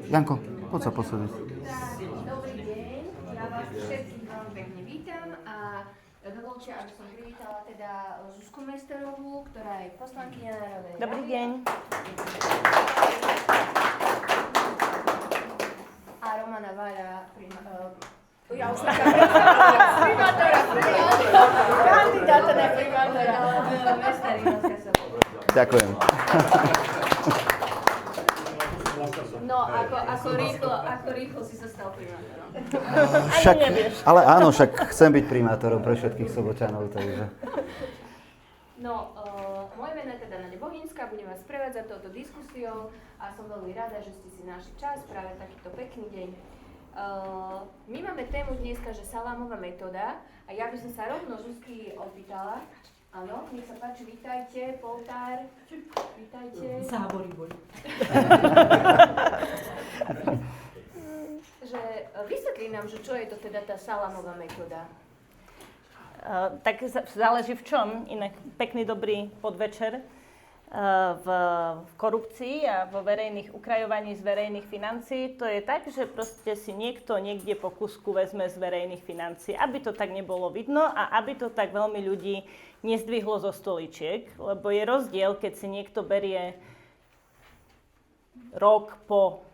Janko, poď sa posadiť. Dobrý deň, ja vás všetkých veľmi pekne vítam a dovolte, aby som privítala teda Zuzku Mesterovú, ktorá je poslankyňa Národnej rady. Dobrý deň. A Romana Váľa, ja už primátora, kandidáta na primátora mesta Rimavská Sobota. Ďakujem. No, ako rýchlo si sa stal primátorom. Však, ale áno, však chcem byť primátorom pre všetkých Soboťanov, takže... No, moje meno je teda Naďa Bohínska, budem vás sprevádzať touto diskusiou a som veľmi rada, že ste si našli čas, práve takýto pekný deň. My máme tému dneska, že salámová metóda a ja by som sa rovno Zuzky opýtala. Áno, nech sa páči, vítajte, Poltár, vítajte. Zábory boli. Že vysvetlí nám, že čo je to teda tá salámová metóda. Tak záleží v čom. Inak pekný dobrý podvečer. V korupcii a vo verejných ukrajovaní z verejných financií to je tak, že proste si niekto niekde po kusku vezme z verejných financií, aby to tak nebolo vidno a aby to tak veľmi ľudí nezdvihlo zo stoličiek, lebo je rozdiel, keď si niekto berie rok po,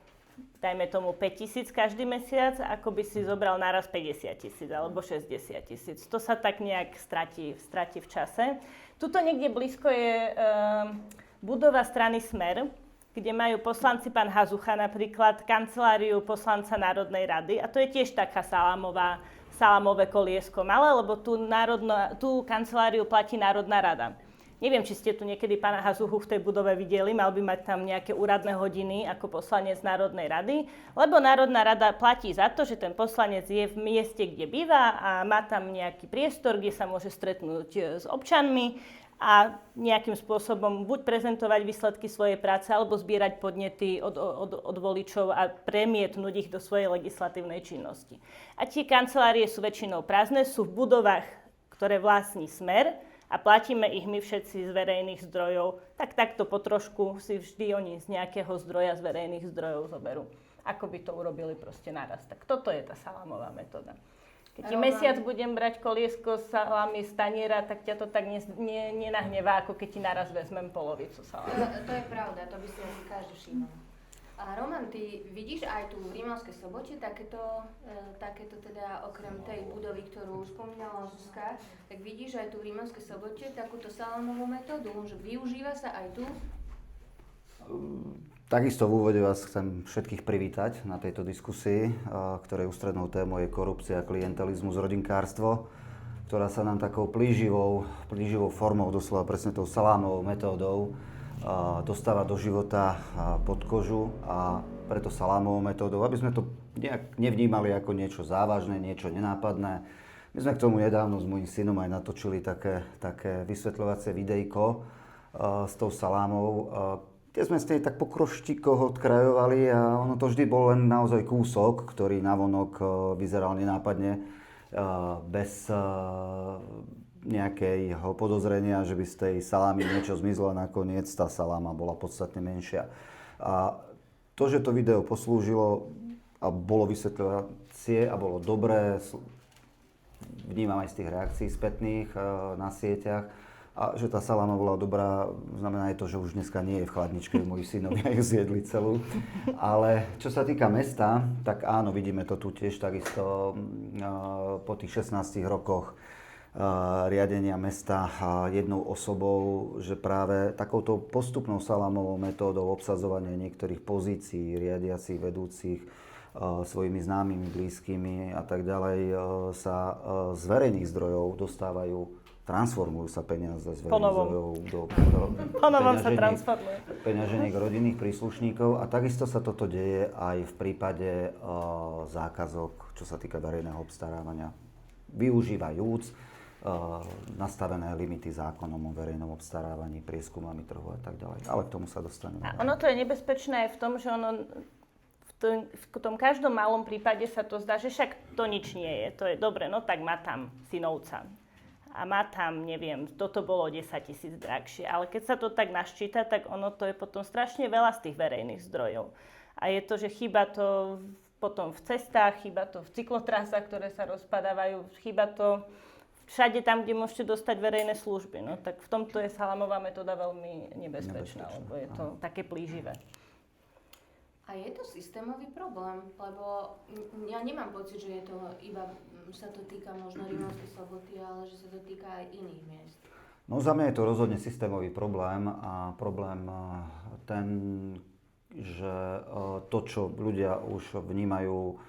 dajme tomu 5 000 každý mesiac, ako by si zobral naraz 50 000 alebo 60 000. To sa tak nejak stratí v čase. Tuto niekde blízko je budova strany Smer, kde majú poslanci pán Hazucha napríklad kanceláriu poslanca Národnej rady a to je tiež taká salámové koliesko malé, lebo tú kanceláriu platí Národná rada. Neviem, či ste tu niekedy pána Hazuchu v tej budove videli, mal by mať tam nejaké úradné hodiny ako poslanec Národnej rady, lebo Národná rada platí za to, že ten poslanec je v mieste, kde býva a má tam nejaký priestor, kde sa môže stretnúť s občanmi a nejakým spôsobom buď prezentovať výsledky svojej práce, alebo zbierať podnety od voličov a premietnúť ich do svojej legislatívnej činnosti. A tie kancelárie sú väčšinou prázdne, sú v budovách, ktoré vlastní Smer, a platíme ich my všetci z verejných zdrojov, tak takto po trošku si vždy oni z nejakého zdroja, z verejných zdrojov zoberú. Ako by to urobili proste naraz. Tak toto je tá salámová metóda. Keď ti mesiac budem brať koliesko salámy z taniera, tak ťa to tak nenahnevá, ako keď ti naraz vezmem polovicu salámy. To je pravda, to by si asi každý všimol. A Roman, ty vidíš aj tu v Rimavskej Sobote takéto teda okrem tej budovy, ktorú už spomínala Zuzka, tak vidíš aj tu v Rimavskej Sobote takúto salámovú metódu, že využíva sa aj tu? Takisto v úvode vás chcem všetkých privítať na tejto diskusii, ktorej ústrednou témou je korupcia, klientelizmus, rodinkárstvo, ktorá sa nám takou plíživou formou, doslova presne tou salámovou metódou, dostáva do života pod kožu a preto salámovou metódou, aby sme to nejak nevnímali ako niečo závažné, niečo nenápadné. My sme k tomu nedávno s môjim synom aj natočili také vysvetľovacie videjko s tou salámou, kde sme z nej tak po kroštikoch odkrajovali a ono to vždy bol len naozaj kúsok, ktorý navonok vyzeral nenápadne, bez nejakého podozrenia, že by z tej salámy niečo zmizlo a nakoniec tá saláma bola podstatne menšia. A to, že to video poslúžilo a bolo vysvetľovacie a bolo dobré, vnímam aj z tých reakcií spätných na sieťach, a že tá saláma bola dobrá, znamená aj to, že už dneska nie je v chladničke, moji synovia ju zjedli celú. Ale čo sa týka mesta, tak áno, vidíme to tu tiež takisto po tých 16 rokoch riadenia mesta jednou osobou, že práve takouto postupnou salámovou metódou obsadzovania niektorých pozícií, riadiacich, vedúcich, svojimi známymi, blízkymi a tak ďalej sa z verejných zdrojov transformujú sa peniaze z verejných zdrojov do peňaženiek rodinných príslušníkov a takisto sa toto deje aj v prípade zákazok, čo sa týka verejného obstarávania. Využívajúc nastavené limity zákonom o verejnom obstarávaní, prieskumami trhu a tak ďalej. Ale k tomu sa dostaneme. A ono to je nebezpečné aj v tom, že v tom každom malom prípade sa to zdá, že však to nič nie je. To je dobre, no tak má tam synovca. A má tam, neviem, toto bolo 10 000 drahšie. Ale keď sa to tak naščíta, tak ono to je potom strašne veľa z tých verejných zdrojov. A je to, že chýba to potom v cestách, chýba to v cyklotrasách, ktoré sa rozpadávajú, chýba to všade tam, kde môžete dostať verejné služby. No, tak v tomto je salámová metóda veľmi nebezpečná, lebo je to také plíživé. A je to systémový problém, lebo ja nemám pocit, že je to iba, sa to týka možno Rímavskej Soboty, ale že sa to týka aj iných miest. No za mňa je to rozhodne systémový problém a problém ten, že to, čo ľudia už vnímajú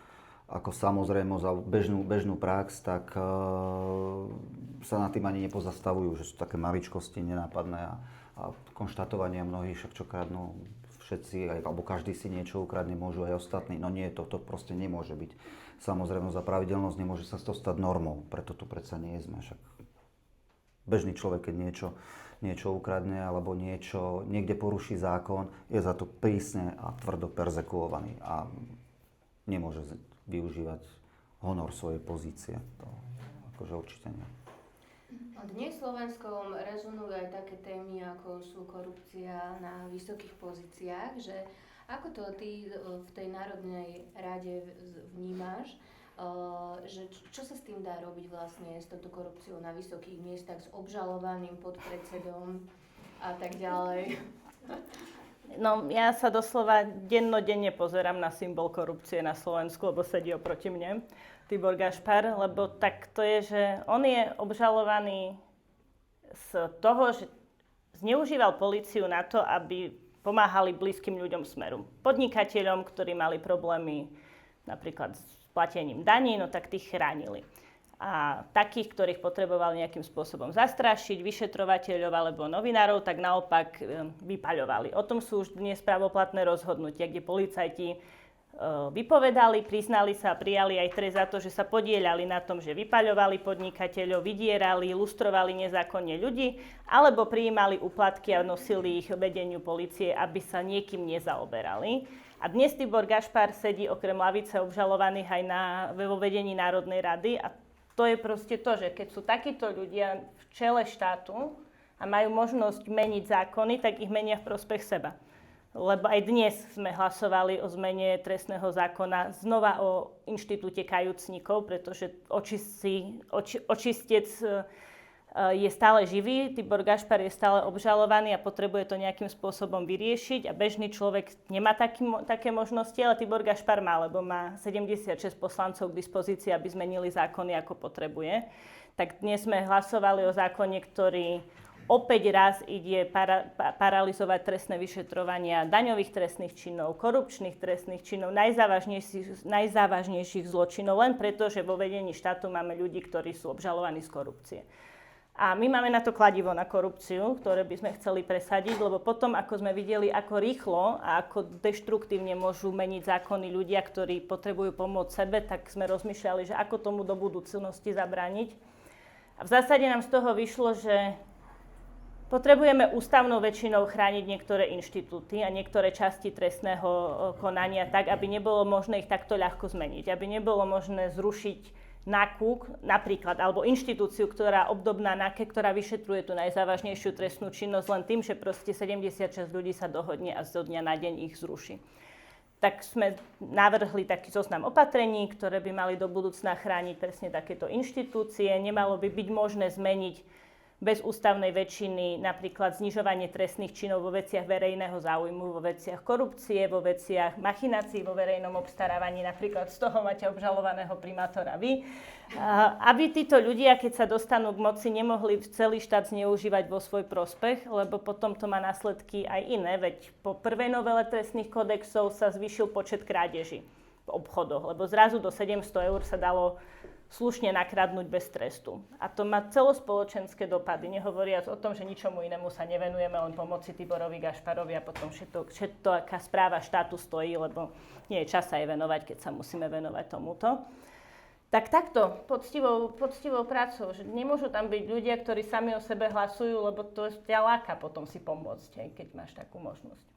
ako samozrejmosť a bežnú prax, tak sa nad tým ani nepozastavujú, že sú také maličkosti nenápadné a konštatovania mnohých, však čo kradnú všetci, alebo každý si niečo ukradne, môžu aj ostatní. No nie, to proste nemôže byť samozrejmosť a pravidelnosť, nemôže sa to stať normou, preto tu predsa nie sme. Však bežný človek, keď niečo ukradne alebo niekde poruší zákon, je za to prísne a tvrdo perzekuovaný a nemôže využívať honor svojej pozície. To akože určite nie. Dnes v Slovenskom rezonujú aj také témy, ako sú korupcia na vysokých pozíciách, že ako to ty v tej Národnej rade vnímaš, že čo sa s tým dá robiť vlastne s touto korupciou na vysokých miestach, s obžalovaným podpredsedom a tak ďalej? No, ja sa doslova dennodenne pozerám na symbol korupcie na Slovensku, lebo sedí oproti mne, Tibor Gašpar, lebo tak to je, že on je obžalovaný z toho, že zneužíval políciu na to, aby pomáhali blízkym ľuďom Smeru. Podnikateľom, ktorí mali problémy napríklad s platením daní, no tak tých chránili. A takých, ktorých potrebovali nejakým spôsobom zastrašiť, vyšetrovateľov alebo novinárov, tak naopak vypaľovali. O tom sú už dnes právoplatné rozhodnutia, kde policajti vypovedali, priznali sa a prijali aj trest za to, že sa podieľali na tom, že vypaľovali podnikateľov, vydierali, lustrovali nezákonne ľudí, alebo prijímali úplatky a nosili ich vedeniu polície, aby sa niekým nezaoberali. A dnes Tibor Gašpar sedí okrem lavice obžalovaných aj vo vedení Národnej rady a to je proste to, že keď sú takíto ľudia v čele štátu a majú možnosť meniť zákony, tak ich menia v prospech seba. Lebo aj dnes sme hlasovali o zmene trestného zákona, znova o inštitúte kajúcnikov, pretože očistec je stále živý, Tibor Gašpar je stále obžalovaný a potrebuje to nejakým spôsobom vyriešiť a bežný človek nemá také možnosti, ale Tibor Gašpar má, lebo má 76 poslancov k dispozícii, aby zmenili zákony, ako potrebuje. Tak dnes sme hlasovali o zákone, ktorý opäť raz ide paralizovať trestné vyšetrovania daňových trestných činov, korupčných trestných činov, najzávažnejších zločinov, len preto, že vo vedení štátu máme ľudí, ktorí sú obžalovaní z korupcie. A my máme na to kladivo na korupciu, ktoré by sme chceli presadiť, lebo potom, ako sme videli, ako rýchlo a ako deštruktívne môžu meniť zákony ľudia, ktorí potrebujú pomôcť sebe, tak sme rozmýšľali, že ako tomu do budúcnosti zabrániť. A v zásade nám z toho vyšlo, že potrebujeme ústavnou väčšinou chrániť niektoré inštitúty a niektoré časti trestného konania tak, aby nebolo možné ich takto ľahko zmeniť, aby nebolo možné zrušiť NAKU napríklad, alebo inštitúciu, ktorá obdobná NAKE, ktorá vyšetruje tú najzávažnejšiu trestnú činnosť len tým, že proste 76 ľudí sa dohodne a zo dňa na deň ich zruší. Tak sme navrhli taký zoznam opatrení, ktoré by mali do budúcna chrániť presne takéto inštitúcie. Nemalo by byť možné zmeniť bez ústavnej väčšiny napríklad znižovanie trestných činov vo veciach verejného záujmu, vo veciach korupcie, vo veciach machinácií vo verejnom obstarávaní, napríklad z toho máte obžalovaného primátora vy. Aby títo ľudia, keď sa dostanú k moci, nemohli celý štát zneužívať vo svoj prospech, lebo potom to má následky aj iné, veď po prvej novele trestných kodexov sa zvýšil počet krádeží v obchodoch, lebo zrazu do 700 eur sa dalo slušne nakradnúť bez trestu. A to má celospoločenské dopady, nehovoriac o tom, že ničomu inému sa nevenujeme, len pomoci Tiborovi Gašparovi a potom všetko, aká správa štátu stojí, lebo nie je čas sa jej venovať, keď sa musíme venovať tomuto. Tak takto, poctivou prácou, že nemôžu tam byť ľudia, ktorí sami o sebe hlasujú, lebo to ťa láka potom si pomôcť, keď máš takú možnosť.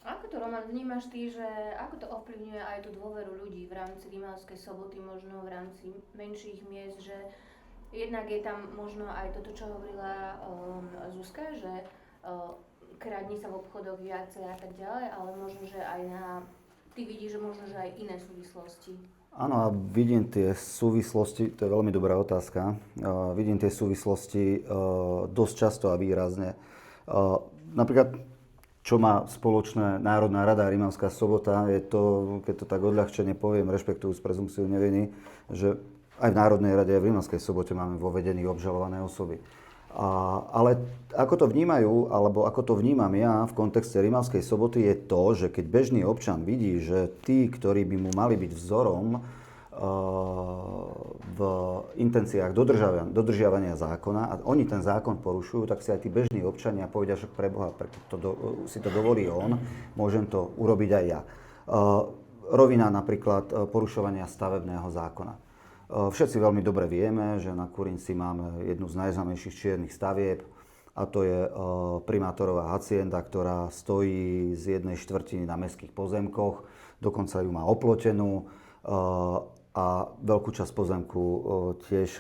Ako to, Roman, vnímaš ty, že ako to ovplyvňuje aj tú dôveru ľudí v rámci Rímavskej Soboty, možno v rámci menších miest, že jednak je tam možno aj toto, čo hovorila Zuzka, že kradní sa v obchodoch viacej a tak ďalej, ale možno, že aj ty vidíš, že možno, že aj iné súvislosti. Áno, a vidím tie súvislosti, to je veľmi dobrá otázka, vidím tie súvislosti dosť často a výrazne. Napríklad, čo má spoločné Národná rada a Rimavská Sobota, je to, keď to tak odľahčene poviem, rešpektujúc prezumpciu neviny, že aj v Národnej rade a v Rimavskej Sobote máme vo vedení obžalované osoby. Ale ako to vnímajú, alebo ako to vnímam ja v kontexte Rimavskej Soboty, je to, že keď bežný občan vidí, že tí, ktorí by mu mali byť vzorom v intenciách dodržiavania zákona a oni ten zákon porušujú, tak si aj tí bežní občania povedia, že pre Boha, si to dovolí on, môžem to urobiť aj ja. Rovina napríklad porušovania stavebného zákona. Všetci veľmi dobre vieme, že na Kurinci máme jednu z najznámejších čiernych stavieb a to je primátorová hacienda, ktorá stojí z 1/4 na mestských pozemkoch, dokonca ju má oplotenú a veľkú časť pozemku tiež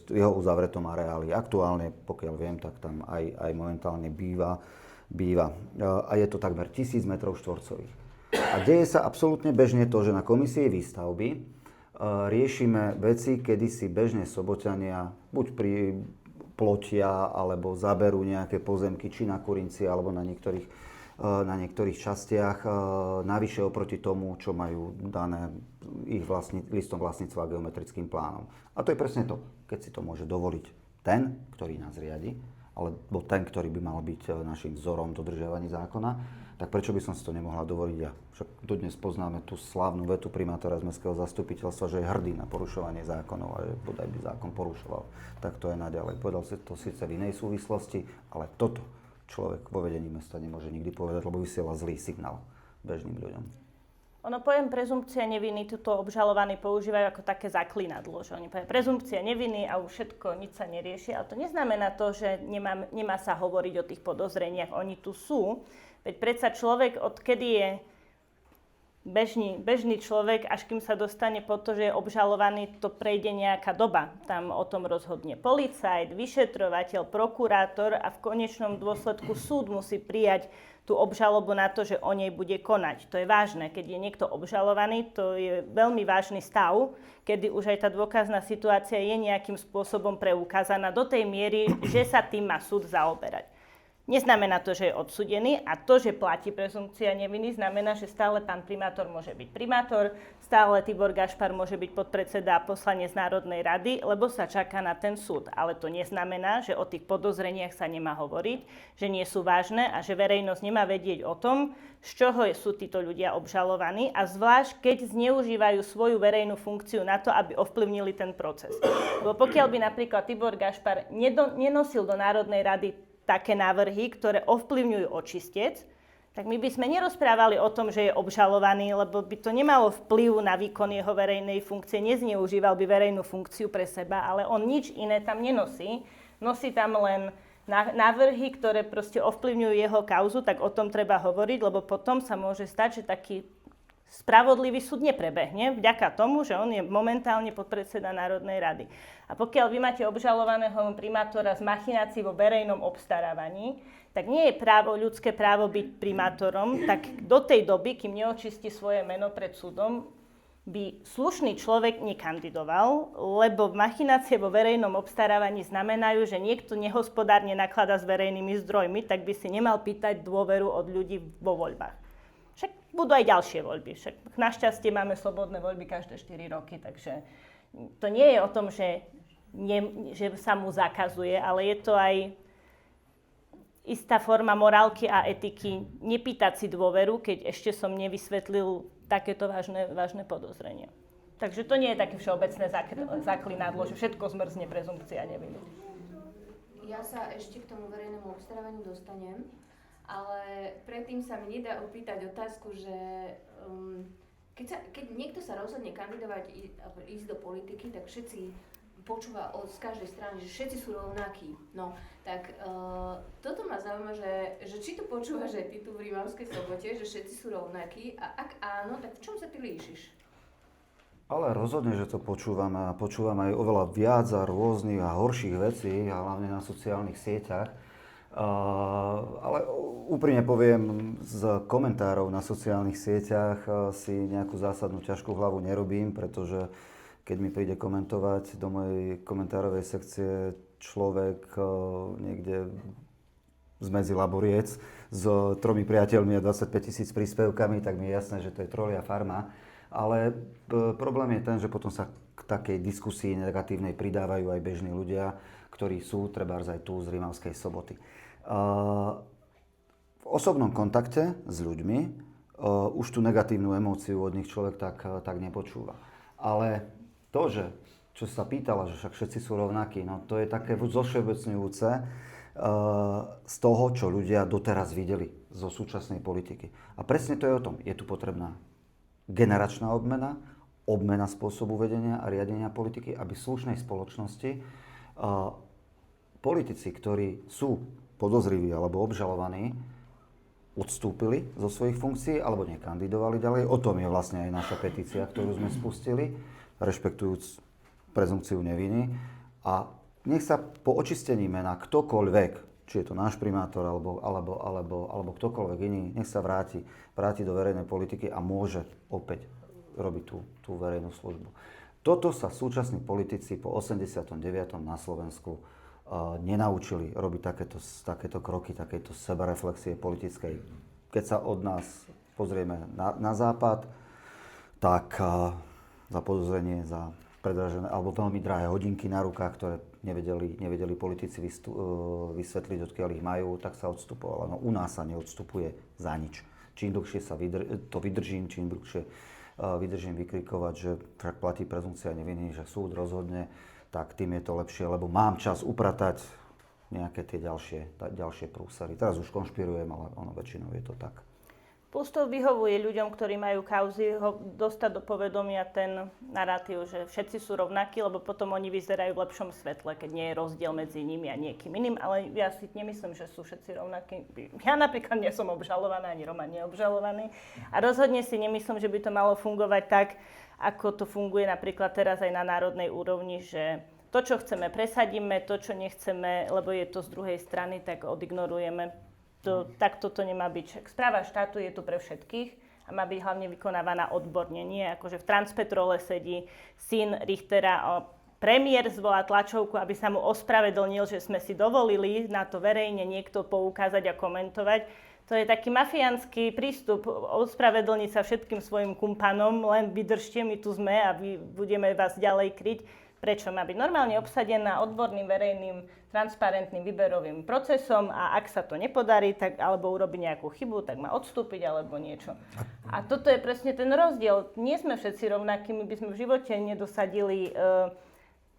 v jeho uzavretom areáli. Aktuálne, pokiaľ viem, tak tam aj momentálne býva. A je to takmer 1000 metrov štvorcových. A deje sa absolútne bežne to, že na komisii výstavby riešime veci, kedy si bežne Soboťania buď plotia, alebo zaberú nejaké pozemky, či na Kurinci, alebo na niektorých častiach, navyše oproti tomu, čo majú dané ich listom vlastníctva a geometrickým plánom. A to je presne to, keď si to môže dovoliť ten, ktorý nás riadi, alebo ten, ktorý by mal byť našim vzorom dodržiavaní zákona, tak prečo by som si to nemohla dovoliť ja? Však dodnes poznáme tú slávnu vetu primátora z mestského zastupiteľstva, že je hrdý na porušovanie zákonov a že bodaj by zákon porušoval. Tak to je naďalej. Povedal si to síce v inej súvislosti, ale toto človek vo vedení mesta nemôže nikdy povedať, lebo vysiela zlý signál bežným ľuďom. Ono pojem prezumpcia neviny, tuto obžalovaní používajú ako také zaklinadlo, že oni povedia prezumpcia neviny a už všetko, nič sa nerieši, ale to neznamená to, že nemá sa hovoriť o tých podozreniach, oni tu sú. Veď predsa človek, odkedy je bežný človek, až kým sa dostane po to, že je obžalovaný, to prejde nejaká doba. Tam o tom rozhodne policajt, vyšetrovateľ, prokurátor a v konečnom dôsledku súd musí prijať tú obžalobu na to, že o nej bude konať. To je vážne. Keď je niekto obžalovaný, to je veľmi vážny stav, kedy už aj tá dôkazná situácia je nejakým spôsobom preukázaná do tej miery, že sa tým má súd zaoberať. Neznamená to, že je odsúdený a to, že platí prezumpcia neviny, znamená, že stále pán primátor môže byť primátor, stále Tibor Gašpar môže byť podpredseda a poslanec Národnej rady, lebo sa čaká na ten súd. Ale to neznamená, že o tých podozreniach sa nemá hovoriť, že nie sú vážne a že verejnosť nemá vedieť o tom, z čoho sú títo ľudia obžalovaní a zvlášť, keď zneužívajú svoju verejnú funkciu na to, aby ovplyvnili ten proces. Lebo pokiaľ by napríklad Tibor Gašpar nenosil do Národnej rady také návrhy, ktoré ovplyvňujú očistec, tak my by sme nerozprávali o tom, že je obžalovaný, lebo by to nemalo vplyv na výkon jeho verejnej funkcie, nezneužíval by verejnú funkciu pre seba, ale on nič iné tam nenosí. Nosí tam len návrhy, ktoré proste ovplyvňujú jeho kauzu, tak o tom treba hovoriť, lebo potom sa môže stať, že taký spravodlivý súd neprebehne vďaka tomu, že on je momentálne podpredseda Národnej rady. A pokiaľ vy máte obžalovaného primátora z machinácií vo verejnom obstarávaní, tak nie je ľudské právo byť primátorom, tak do tej doby, kým neočistí svoje meno pred súdom, by slušný človek nekandidoval, lebo machinácie vo verejnom obstarávaní znamenajú, že niekto nehospodárne nakladá s verejnými zdrojmi, tak by si nemal pýtať dôveru od ľudí vo voľbách. Však budú aj ďalšie voľby. Však našťastie máme slobodné voľby každé 4 roky, takže to nie je o tom, že sa mu zakazuje, ale je to aj istá forma morálky a etiky nepýtať si dôveru, keď ešte som nevysvetlil takéto vážne podozrenie. Takže to nie je také všeobecné zaklinadlo, že všetko zmrzne prezumpcia neviny. Ja sa ešte k tomu verejnému obstarávaniu dostanem. Ale predtým sa mi nedá opýtať otázku, že keď niekto sa rozhodne kandidovať ísť do politiky, tak všetci počúva z každej strany, že všetci sú rovnakí. No, tak toto ma zaujíma, že či to počúvaš aj ty tu v Rimavskej Sobote, že všetci sú rovnakí a ak áno, tak v čom sa ty líšiš? Ale rozhodne, že to počúvame a počúvame aj oveľa viac a rôznych a horších vecí, a hlavne na sociálnych sieťach. Ale úprimne poviem, z komentárov na sociálnych sieťach si nejakú zásadnú ťažkú hlavu nerobím, pretože keď mi príde komentovať do mojej komentárovej sekcie človek niekde zmedzi Laboriec s 3 priateľmi a 25 000 príspevkami, tak mi je jasné, že to je trolia farma. Ale problém je ten, že potom sa k takej diskusii negatívnej pridávajú aj bežní ľudia, ktorí sú trebárs aj tu z Rimavskej Soboty. V osobnom kontakte s ľuďmi už tú negatívnu emóciu od nich človek tak nepočúva. Ale to, čo sa pýtala, že však všetci sú rovnakí, no to je také zovšeobecňujúce z toho, čo ľudia doteraz videli zo súčasnej politiky. A presne to je o tom. Je tu potrebná generačná obmena spôsobu vedenia a riadenia politiky, aby v slušnej spoločnosti politici, ktorí sú podozriví alebo obžalovaní, odstúpili zo svojich funkcií alebo nekandidovali ďalej. O tom je vlastne aj naša petícia, ktorú sme spustili, rešpektujúc prezumpciu neviny. A nech sa po očistení mena ktokoľvek, či je to náš primátor alebo ktokoľvek iný, nech sa vráti do verejnej politiky a môže opäť robiť tú verejnú službu. Toto sa súčasní politici po 89. na Slovensku nenaučili robiť takéto kroky, takéto sebareflexie politickej. Keď sa od nás pozrieme na západ, tak za podozrenie, za predražené alebo veľmi drahé hodinky na rukách, ktoré nevedeli politici vysvetliť, odkiaľ ich majú, tak sa odstupovalo. No u nás sa neodstupuje za nič. Čím dlhšie to vydržím, čím dlhšie vydržím vykrikovať, že tak platí prezumpcia neviny, že súd rozhodne, tak tým je to lepšie, lebo mám čas upratať nejaké tie ďalšie prúsery. Teraz už konšpirujem, ale ono väčšinou je to tak. Plus to vyhovuje ľuďom, ktorí majú kauzy, ho dostať do povedomia ten narratív, že všetci sú rovnakí, lebo potom oni vyzerajú v lepšom svetle, keď nie je rozdiel medzi nimi a niekým iným. Ale ja si nemyslím, že sú všetci rovnakí. Ja napríklad nie som obžalovaná, ani Roman nie je obžalovaný. A rozhodne si nemyslím, že by to malo fungovať tak, ako to funguje napríklad teraz aj na národnej úrovni, že to, čo chceme, presadíme, to, čo nechceme, lebo je to z druhej strany, tak odignorujeme. Takto to nemá byť. Správa štátu je tu pre všetkých a má byť hlavne vykonávaná odborne. Nie akože v Transpetrole sedí syn Richtera a premiér zvolá tlačovku, aby sa mu ospravedlnil, že sme si dovolili na to verejne niekto poukázať a komentovať. To je taký mafiánsky prístup, ospravedlniť sa všetkým svojim kumpanom, len vydržte, my tu sme a budeme vás ďalej kryť. Prečo má byť normálne obsadená odborným, verejným, transparentným výberovým procesom a ak sa to nepodarí, tak alebo urobí nejakú chybu, tak má odstúpiť alebo niečo. A toto je presne ten rozdiel. Nie sme všetci rovnakí, my by sme v živote nedosadili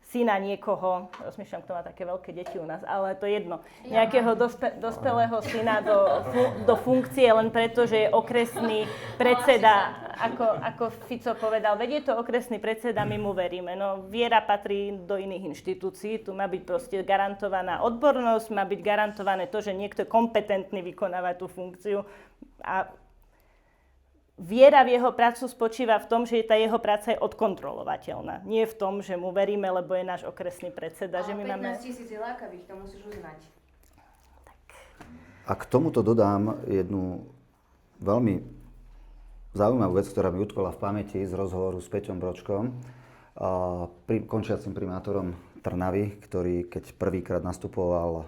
syna niekoho, rozmýšľam, kto má také veľké deti u nás, ale to je jedno, nejakého dospelého syna do funkcie len preto, že je okresný predseda, ako Fico povedal, veď je to okresný predseda, my mu veríme. No viera patrí do iných inštitúcií, tu má byť proste garantovaná odbornosť, má byť garantované to, že niekto je kompetentný vykonávať tú funkciu a viera v jeho prácu spočíva v tom, že tá jeho práca je odkontrolovateľná. Nie v tom, že mu veríme, lebo je náš okresný predseda. Ale že my 15 000 je lákavých, to musíš uznať. A k tomuto dodám jednu veľmi zaujímavú vec, ktorá mi utkvala v pamäti z rozhovoru s Peťom Bročkom, končiacim primátorom Trnavy, ktorý keď prvýkrát nastupoval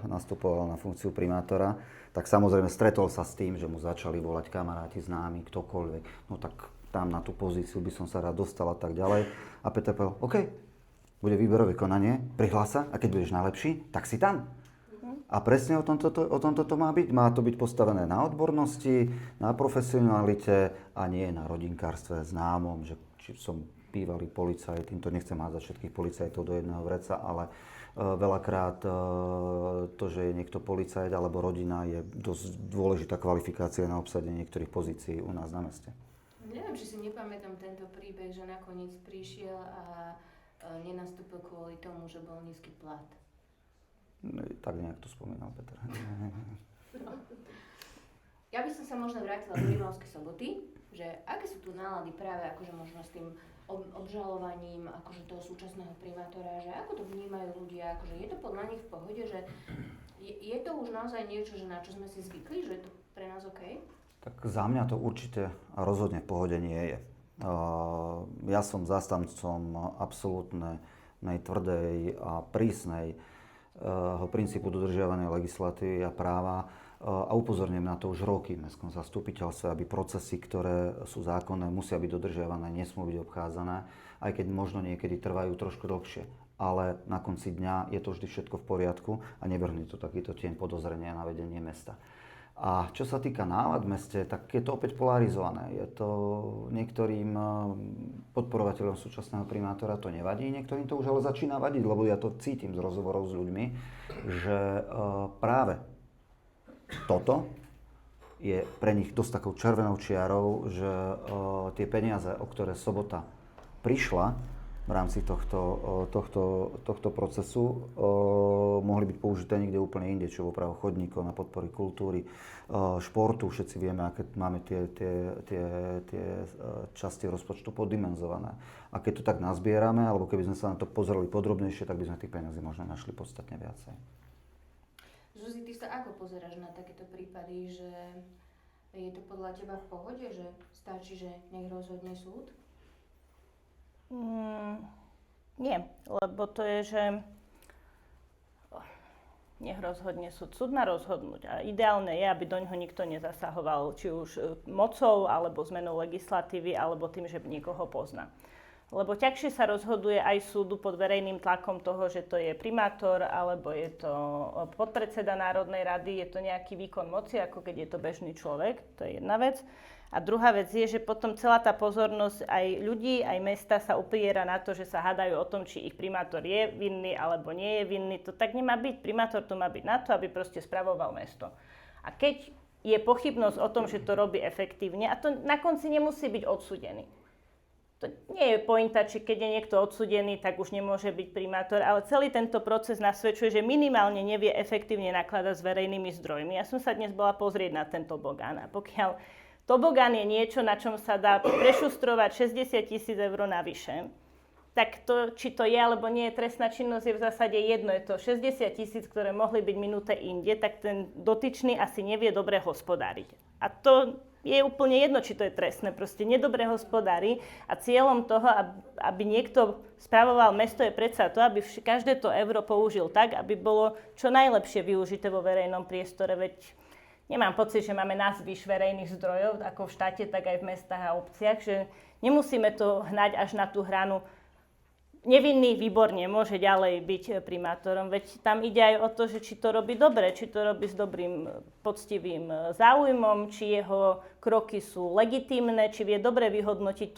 na funkciu primátora, tak samozrejme stretol sa s tým, že mu začali volať kamaráti, známi, ktokoľvek. No tak tam na tú pozíciu by som sa rád dostal a tak ďalej. A Peter povedal, OK, bude výberové konanie, prihlás sa a keď budeš najlepší, tak si tam. A presne o tomto to má byť. Má to byť postavené na odbornosti, na profesionalite a nie na rodinkárstve známom, že či som bývalý policajt, týmto nechcem házať všetkých policajtov do jedného vreca, ale veľakrát to, že je niekto policajt alebo rodina, je dosť dôležitá kvalifikácia na obsadenie niektorých pozícií u nás na meste. Neviem, či si nepamätám tento príbeh, že nakoniec prišiel a nenastúpil kvôli tomu, že bol nízky plat. Tak nejak to spomínal Peter. Ja by som sa možno vrátila do Rimavskej Soboty, že aké sú tu nálady práve akože možno s tým obžalovaním akože toho súčasného primátora, že ako to vnímajú ľudia, akože je to podľa nich v pohode, že Je to už naozaj niečo, že na čo sme si zvykli, že je to pre nás OK? Tak za mňa to určite a rozhodne v pohode nie je. Ja som zastancom absolútnej tvrdej a prísnej princípu dodržiavania legislatívy a práva a upozorňujem na to už roky v mestskom zastupiteľstve, aby procesy, ktoré sú zákonné, musia byť dodržiavané, nesmú byť obchádzané, aj keď možno niekedy trvajú trošku dlhšie. Ale na konci dňa je to vždy všetko v poriadku a nevrhne to takýto tieň podozrenia na vedenie mesta. A čo sa týka nálad v meste, tak je to opäť polarizované. Je to niektorým podporovateľom súčasného primátora to nevadí, niektorým to už ale začína vadiť, lebo ja to cítim z rozhovorov s ľuďmi, že práve toto je pre nich dosť takou červenou čiarou, že tie peniaze, o ktoré Sobota prišla v rámci tohto procesu, mohli byť použité niekde úplne inde, čo v opravu chodníkov, na podpory kultúry, športu. Všetci vieme, aké máme tie časti rozpočtu poddimenzované. A keď to tak nazbierame, alebo keby sme sa na to pozreli podrobnejšie, tak by sme tých peniazí možno našli podstatne viacej. Zuzi, ty sa ako pozeráš na takéto prípady, že je to podľa teba v pohode, že stačí, že nech rozhodne súd? Nie, lebo to je, že nech rozhodne súd. Súd má rozhodnúť a ideálne je, aby do ňoho nikto nezasahoval, či už mocou, alebo zmenou legislatívy, alebo tým, že niekoho pozná. Lebo ťažšie sa rozhoduje aj súdu pod verejným tlakom toho, že to je primátor, alebo je to podpredseda Národnej rady, je to nejaký výkon moci, ako keď je to bežný človek, to je jedna vec. A druhá vec je, že potom celá tá pozornosť aj ľudí, aj mesta sa upiera na to, že sa hádajú o tom, či ich primátor je vinný alebo nie je vinný. To tak nemá byť. Primátor to má byť na to, aby proste spravoval mesto. A keď je pochybnosť o tom, že to robí efektívne, a to na konci nemusí byť odsúdený. To nie je pointa, či keď je niekto odsúdený, tak už nemôže byť primátor, ale celý tento proces nasvedčuje, že minimálne nevie efektívne nakladať s verejnými zdrojmi. Ja som sa dnes bola pozrieť na ten tobogán a pokiaľ tobogán je niečo, na čom sa dá prešustrovať 60 000 eur navyše, tak to, či to je alebo nie je trestná činnosť, je v zásade jedno. Je to 60 000, ktoré mohli byť minuté inde, tak ten dotyčný asi nevie dobre hospodáriť. A to je úplne jedno, či to je trestné. Proste nedobre hospodári a cieľom toho, aby niekto spravoval mesto, je predsa to, aby každé to euro použil tak, aby bolo čo najlepšie využité vo verejnom priestore. Veď nemám pocit, že máme nazvyš verejných zdrojov, ako v štáte, tak aj v mestách a obciach, že nemusíme to hnať až na tú hranu. Nevinný výborne môže ďalej byť primátorom, veď tam ide aj o to, že či to robí dobre, či to robí s dobrým, poctivým záujmom, či jeho kroky sú legitímne, či vie dobre vyhodnotiť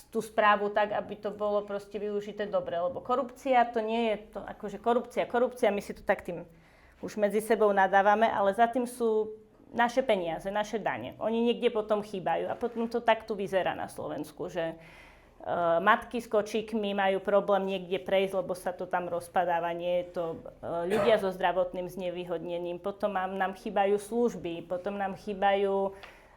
tú správu tak, aby to bolo proste využité dobre. Lebo korupcia to nie je to, akože korupcia, my si to tak tým už medzi sebou nadávame, ale za tým sú naše peniaze, naše dane. Oni niekde potom chýbajú a potom to takto vyzerá na Slovensku, že matky s kočíkmi majú problém niekde prejsť, lebo sa to tam rozpadáva, nie je to ľudia so zdravotným znevýhodnením, potom nám chýbajú služby, potom nám chýbajú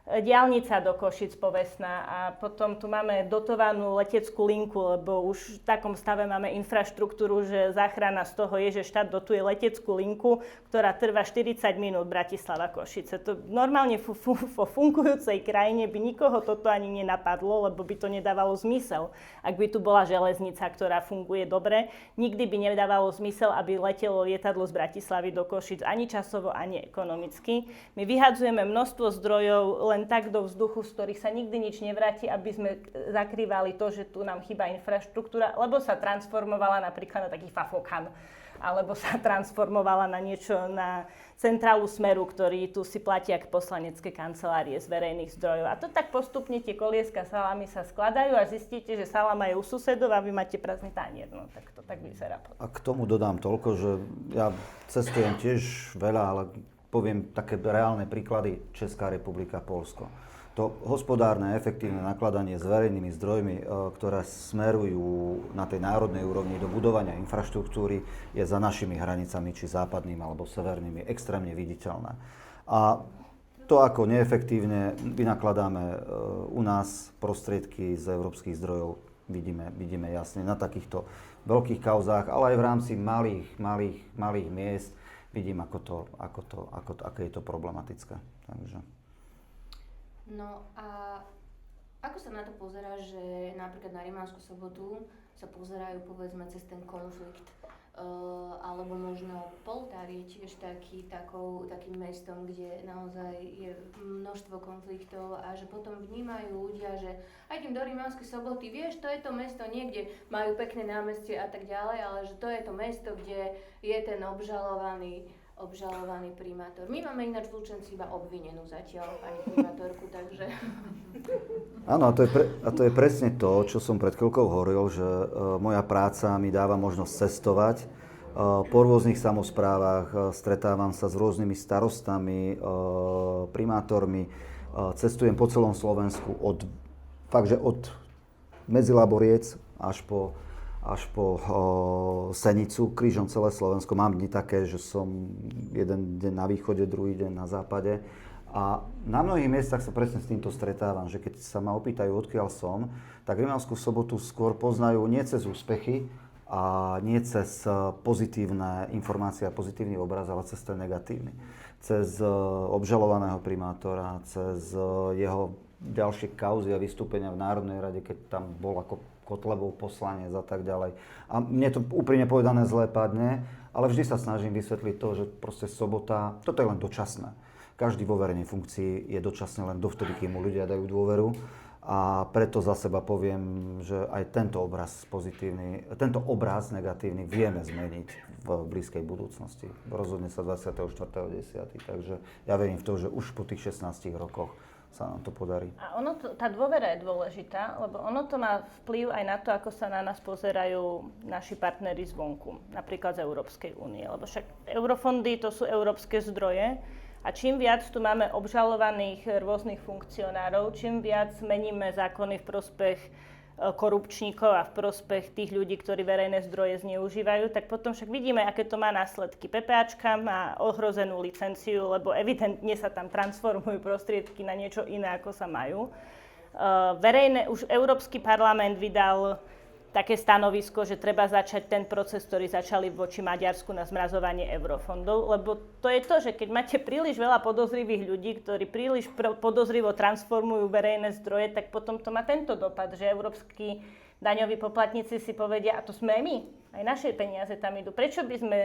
diaľnica do Košic povestná a potom tu máme dotovanú leteckú linku, lebo už v takom stave máme infraštruktúru, že záchrana z toho je, že štát dotuje leteckú linku, ktorá trvá 40 minút Bratislava-Košice. To normálne vo fungujúcej krajine by nikoho toto ani nenapadlo, lebo by to nedávalo zmysel. Ak by tu bola železnica, ktorá funguje dobre, nikdy by nedávalo zmysel, aby letelo lietadlo z Bratislavy do Košic ani časovo, ani ekonomicky. My vyhadzujeme množstvo zdrojov len tak do vzduchu, z ktorých sa nikdy nič nevráti, aby sme zakrývali to, že tu nám chýba infraštruktúra, lebo sa transformovala napríklad na taký Fafokan, alebo sa transformovala na niečo, na centrálu Smeru, ktorý tu si platia k poslanecké kancelárie z verejných zdrojov. A to tak postupne tie kolieska salámy sa skladajú a zistíte, že saláma je u susedov a vy máte prázdny tanier. No tak to tak vyzerá. A k tomu dodám toľko, že ja cestujem tiež veľa, ale poviem také reálne príklady: Česká republika, Poľsko. To hospodárne, efektívne nakladanie s verejnými zdrojmi, ktoré smerujú na tej národnej úrovni do budovania infraštruktúry, je za našimi hranicami, či západnými alebo severnými, extrémne viditeľné. A to, ako neefektívne vynakladáme u nás prostriedky z európskych zdrojov, vidíme jasne na takýchto veľkých kauzách, ale aj v rámci malých miest, vidím, aké je to problematické. Takže. No a ako sa na to pozerá, že napríklad na Rimavskú Sobotu sa pozerajú povedzme cez ten konflikt? Alebo možno Poltár je tiež takým mestom, kde naozaj je množstvo konfliktov a že potom vnímajú ľudia, že aj tým do Rimavskej Soboty, vieš, to je to mesto niekde, majú pekné námestie a tak ďalej, ale že to je to mesto, kde je ten obžalovaný primátor. My máme ináč v Lučenci iba obvinenú zatiaľ pani primátorku, takže... Áno, a to je presne to, čo som pred chvíľkou hovoril, že moja práca mi dáva možnosť cestovať po rôznych samosprávach, stretávam sa s rôznymi starostami, primátormi, cestujem po celom Slovensku od Medzilaboriec až po Senicu, krížom celé Slovensko. Mám dni také, že som jeden deň na východe, druhý deň na západe. A na mnohých miestach sa presne s týmto stretávam, že keď sa ma opýtajú, odkiaľ som, tak Rimavskú Sobotu skôr poznajú nie cez úspechy a nie cez pozitívne informácie a pozitívny obraz, ale cez ten negatívny. Cez obžalovaného primátora, cez jeho ďalšie kauzy a vystúpenia v Národnej rade, keď tam bol ako Kotlebov poslanec a tak ďalej. A mne to úprimne povedané zlé padne, ale vždy sa snažím vysvetliť to, že proste Sobota, toto je len dočasné. Každý vo verejnej funkcii je dočasne len dovtedy, kým mu ľudia dajú dôveru. A preto za seba poviem, že aj tento obraz negatívny vieme zmeniť v blízkej budúcnosti. Rozhodne sa 24.10. Takže ja verím v to, že už po tých 16 rokoch sa nám to podarí. A tá dôvera je dôležitá, lebo ono to má vplyv aj na to, ako sa na nás pozerajú naši partneri zvonku, napríklad z Európskej únie. Lebo však eurofondy to sú európske zdroje a čím viac tu máme obžalovaných rôznych funkcionárov, čím viac meníme zákony v prospech korupčníkov a v prospech tých ľudí, ktorí verejné zdroje zneužívajú, tak potom však vidíme, aké to má následky. PPAčka má ohrozenú licenciu, lebo evidentne sa tam transformujú prostriedky na niečo iné, ako sa majú. Už Európsky parlament vydal také stanovisko, že treba začať ten proces, ktorý začali voči Maďarsku na zmrazovanie eurofondov, lebo to je to, že keď máte príliš veľa podozrivých ľudí, ktorí príliš podozrivo transformujú verejné zdroje, tak potom to má tento dopad, že európski daňoví poplatníci si povedia, a to sme aj my, aj naše peniaze tam idú. Prečo by sme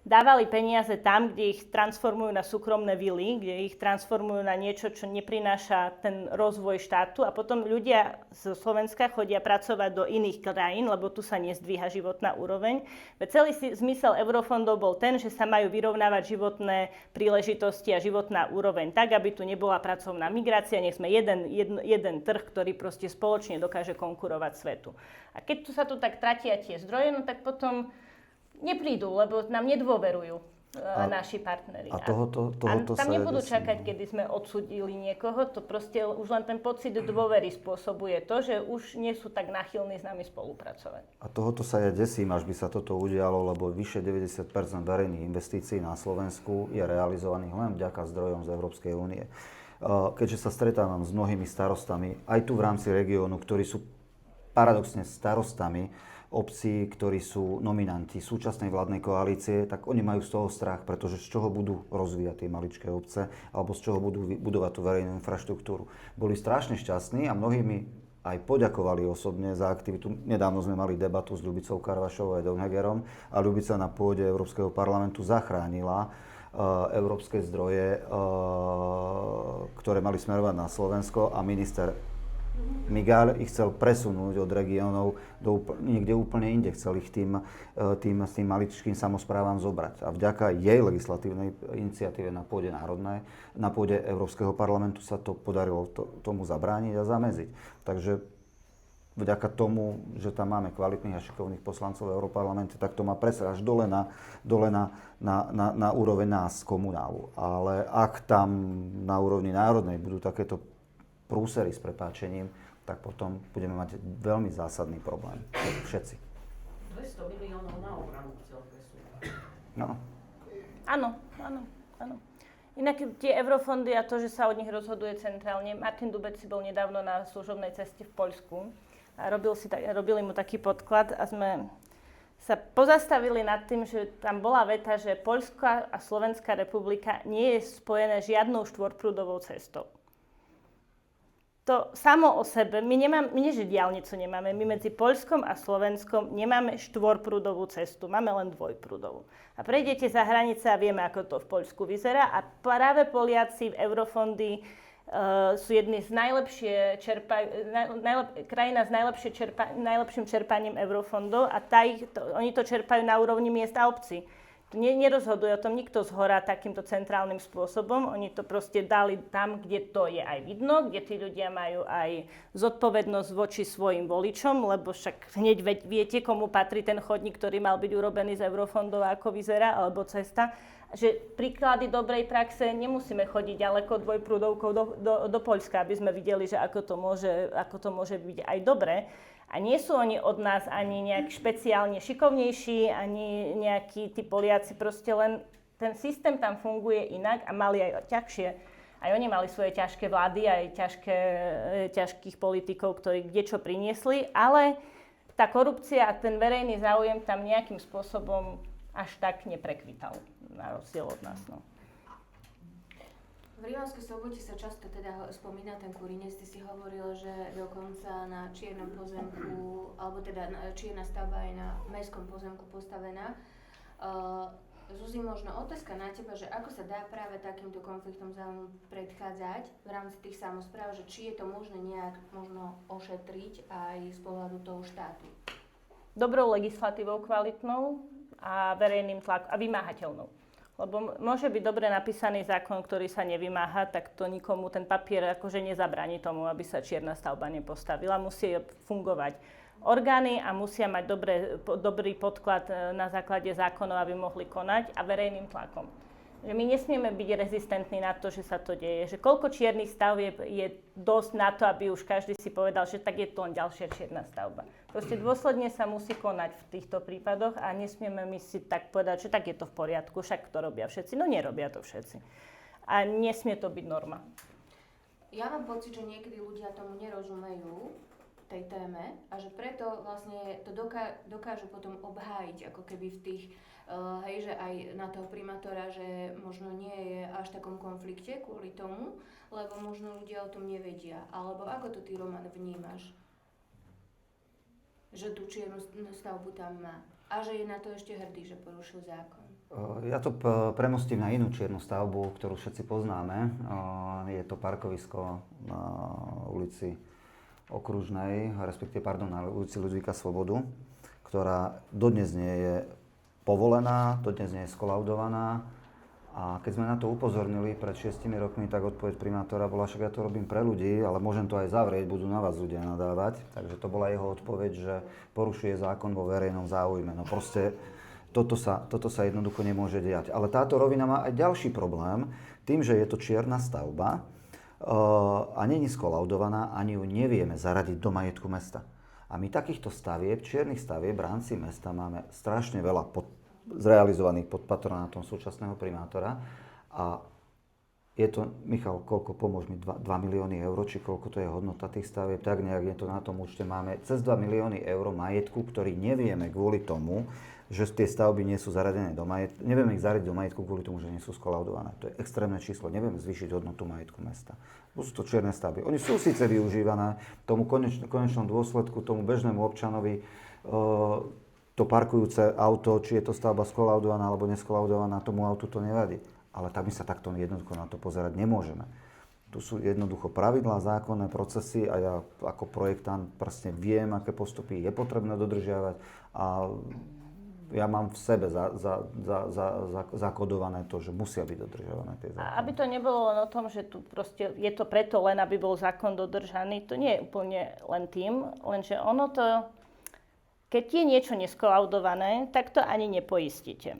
dávali peniaze tam, kde ich transformujú na súkromné vily, kde ich transformujú na niečo, čo neprináša ten rozvoj štátu a potom ľudia z Slovenska chodia pracovať do iných krajín, lebo tu sa nezdvíha životná úroveň. Veď celý zmysel eurofondov bol ten, že sa majú vyrovnávať životné príležitosti a životná úroveň tak, aby tu nebola pracovná migrácia, nech sme jeden trh, ktorý proste spoločne dokáže konkurovať svetu. A keď tu sa tu tak tratia tie zdroje, no tak potom neprídu, lebo nám nedôverujú naši partneri. A tohoto tam nebudú čakať, kedy sme odsúdili niekoho, to proste už len ten pocit dôvery spôsobuje to, že už nie sú tak náchylní s nami spolupracovať. A tohoto sa ja desím, až by sa toto udialo, lebo vyše 90% verejných investícií na Slovensku je realizovaných len vďaka zdrojom z Európskej únie. Keďže sa stretávam s mnohými starostami, aj tu v rámci regiónu, ktorí sú paradoxne starostami obcí, ktorí sú nominanti súčasnej vládnej koalície, tak oni majú z toho strach, pretože z čoho budú rozvíjať tie maličké obce, alebo z čoho budú budovať tú verejnú infraštruktúru. Boli strašne šťastní a mnohí mi aj poďakovali osobne za aktivitu. Nedávno sme mali debatu s Ľubicou Karvašovou a Donhegerom a Ľubica na pôde Európskeho parlamentu zachránila európske zdroje, ktoré mali smerovať na Slovensko a minister Migáľ ich chcel presunúť od regiónov niekde úplne inde. Chcel ich tým maličkým samosprávam zobrať. A vďaka jej legislatívnej iniciatíve na pôde Európskeho parlamentu sa to podarilo tomu zabrániť a zamedziť. Takže vďaka tomu, že tam máme kvalitných a šikovných poslancov v Európarlamente, tak to má presať až dole na úroveň nás, komunálu. Ale ak tam na úrovni národnej budú takéto prúsery s prepáčením, tak potom budeme mať veľmi zásadný problém. Všetci. 200 miliónov na obranu chcel presúvať. No. Áno. Inak tie eurofondy a to, že sa od nich rozhoduje centrálne. Martin Dubec si bol nedávno na služobnej ceste v Poľsku a robili mu taký podklad a sme sa pozastavili nad tým, že tam bola veta, že Poľská a Slovenská republika nie je spojené žiadnou štvorprúdovou cestou. To samo o sebe, my nie že diaľnicu nemáme, my medzi Poľskom a Slovenskom nemáme štvorprúdovú cestu, máme len dvojprúdovú. A prejdete za hranice a vieme, ako to v Poľsku vyzerá a práve Poliaci v eurofondy sú jedni z krajina s najlepším čerpaním eurofondov a oni to čerpajú na úrovni miest a obcí. Nerozhoduje o tom nikto zhora takýmto centrálnym spôsobom. Oni to proste dali tam, kde to je aj vidno, kde tí ľudia majú aj zodpovednosť voči svojim voličom, lebo však hneď viete, komu patrí ten chodník, ktorý mal byť urobený z eurofondov, ako vyzerá, alebo cesta. Že príklady dobrej praxe nemusíme chodiť ďaleko dvojprúdovkou do Poľska, aby sme videli, že ako to môže byť aj dobré. A nie sú oni od nás ani nejak špeciálne šikovnejší, ani nejakí tí Poliaci, proste len ten systém tam funguje inak a mali aj ťažšie. Aj oni mali svoje ťažké vlády, aj ťažkých politikov, ktorí kdečo priniesli, ale tá korupcia a ten verejný záujem tam nejakým spôsobom až tak neprekvital, na rozdiel od nás. No. V Riavskej Sobote sa často teda spomína ten Kurinec, ty si hovoril, že dokonca na čiernom pozemku, alebo teda čierna stavba je na mestskom pozemku postavená. Zuzi, možno otázka na teba, že ako sa dá práve takýmto konfliktom záujmu predchádzať v rámci tých samospráv, že či je to možné nejak možno ošetriť aj z pohľadu toho štátu? Dobrou legislatívou kvalitnou a verejným tlakom a vymáhateľnou. Lebo môže byť dobre napísaný zákon, ktorý sa nevymáha, tak to nikomu ten papier akože nezabráni tomu, aby sa čierna stavba nepostavila. Musí fungovať orgány a musia mať dobrý podklad na základe zákonov, aby mohli konať a verejným tlakom. Že my nesmieme byť rezistentní na to, že sa to deje. Že koľko čiernych stavieb je dosť na to, aby už každý si povedal, že tak je to len ďalšia čierna stavba. Proste dôsledne sa musí konať v týchto prípadoch a nesmieme my si tak povedať, že tak je to v poriadku, však to robia všetci. No nerobia to všetci. A nesmie to byť norma. Ja mám pocit, že niekedy ľudia tomu nerozumejú, tej téme, a že preto vlastne to dokážu potom obhájiť, ako keby v tých, že aj na toho primátora, že možno nie je až v takom konflikte kvôli tomu, lebo možno ľudia o tom nevedia. Alebo ako to ty, Roman, vnímaš? Že tú čiernu stavbu tam má. A že je na to ešte hrdý, že porušil zákon. Ja to premostím na inú čiernu stavbu, ktorú všetci poznáme. Je to parkovisko na ulici Okružnej, na ulici Ľudvíka Svobodu, ktorá dodnes nie je povolená, dodnes nie je skolaudovaná. A keď sme na to upozornili pred 6 rokmi, tak odpoveď primátora bola, však ja to robím pre ľudí, ale môžem to aj zavrieť, budú na vás ľudia nadávať. Takže to bola jeho odpoveď, že porušuje zákon vo verejnom záujme. No proste toto sa jednoducho nemôže diať. Ale táto rovina má aj ďalší problém, tým, že je to čierna stavba, a nie je skolaudovaná, ani ju nevieme zaradiť do majetku mesta. A my takýchto stavieb, čiernych stavieb v rámci mesta máme strašne veľa zrealizovaných pod patronátom súčasného primátora. A je to, Michal, koľko, pomôž mi, 2 milióny eur, či koľko to je hodnota tých stavieb, tak nejak je to na tom účte, máme cez 2 milióny eur majetku, ktorý nevieme kvôli tomu, že tie stavby nie sú zaradené do majetku, nevieme ich zaradiť do majetku kvôli tomu, že nie sú skolaudované. To je extrémne číslo, nevieme zvýšiť hodnotu majetku mesta. Sú to čierne stavby. Oni sú síce využívané tomu konečnom dôsledku, tomu bežnému občanovi, to parkujúce auto, či je to stavba skolaudovaná alebo neskolaudovaná, tomu autu to nevadí. Ale tak my sa takto jednoducho na to pozerať nemôžeme. Tu sú jednoducho pravidlá, zákonné procesy a ja ako projektant presne viem, aké postupy je potrebné dodržiavať a ja mám v sebe zakodované to, že musia byť dodržiavané tie zákony. A aby to nebolo len o tom, že tu proste je to preto len, aby bol zákon dodržaný, to nie je úplne len tým, lenže ono to, keď je niečo neskolaudované, tak to ani nepoistíte.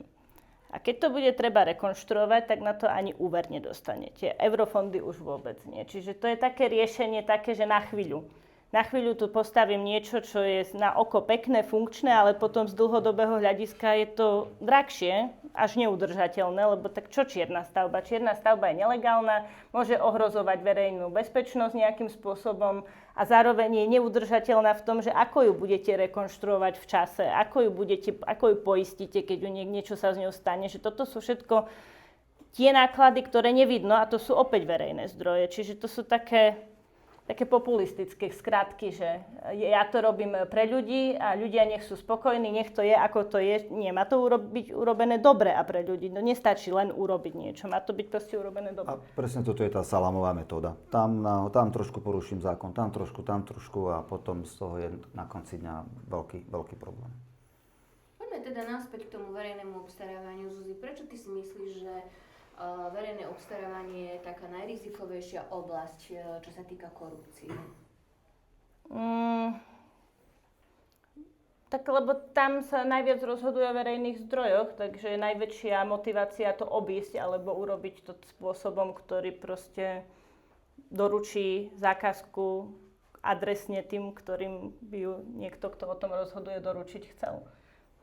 A keď to bude treba rekonštruovať, tak na to ani úver nedostanete. Eurofondy už vôbec nie. Čiže to je také riešenie, také, že na chvíľu. Na chvíľu tu postavím niečo, čo je na oko pekné, funkčné, ale potom z dlhodobého hľadiska je to drahšie až neudržateľné, lebo tak čo čierna stavba? Čierna stavba je nelegálna, môže ohrozovať verejnú bezpečnosť nejakým spôsobom a zároveň je neudržateľná v tom, že ako ju budete rekonštruovať v čase, ako ju poistíte, keď niečo sa s ňou stane, že toto sú všetko tie náklady, ktoré nevidno a to sú opäť verejné zdroje. Čiže to sú také populistické skratky, že ja to robím pre ľudí a ľudia nech sú spokojní, nech to je, ako to je. Nie, má to byť urobené dobre a pre ľudí. No nestačí len urobiť niečo, má to byť proste urobené dobre. A presne toto je tá salámová metóda. Tam trošku poruším zákon, tam trošku a potom z toho je na konci dňa veľký problém. Poďme teda naspäť k tomu verejnému obstarávaniu. Zuzi, prečo ty si myslíš, že verejné obstarávanie je taká najrizikovejšia oblasť, čo sa týka korupcie? Tak lebo tam sa najviac rozhoduje o verejných zdrojoch, takže je najväčšia motivácia to obísť alebo urobiť to spôsobom, ktorý proste doručí zákazku adresne tým, ktorým by ju niekto, kto o tom rozhoduje, doručiť chcel.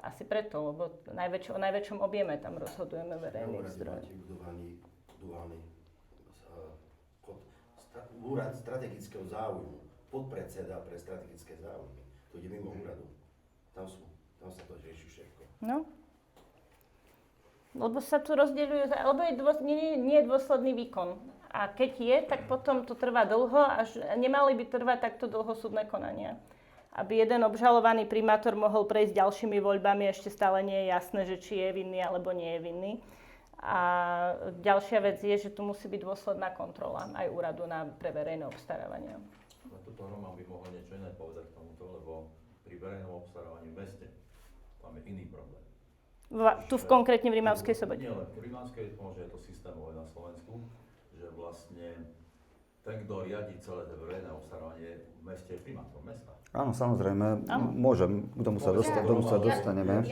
Asi preto, lebo o najväčšom objeme tam rozhodujeme verejných zdrojov. Máte budovaný duálny úrad strategického záujmu, podpredseda pre strategické záujmy. To ide mimo úradu. Tam sa to rieši všetko. No. Lebo sa tu rozdeľujú, lebo nie je dôsledný výkon. A keď je, tak potom to trvá dlho, až nemali by trvať takto dlho súdne konania. Aby jeden obžalovaný primátor mohol prejsť ďalšími voľbami, ešte stále nie je jasné, že či je vinný alebo nie je vinný. A ďalšia vec je, že tu musí byť dôsledná kontrola aj úradu pre verejné obstarávanie. Na túto Roman by mohol niečo iné povedať k tomuto, lebo pri verejnom obstarávaní v meste tam je iný problém. Tu konkrétne v Rimavskej Sobote. Nie len v Rimavskej, že je to systémové na Slovensku, že vlastne ten, kto riadi celé to verejné obstarávanie v meste, je primátor mesta. Áno, samozrejme, môžem, k tomu sa dostaneme.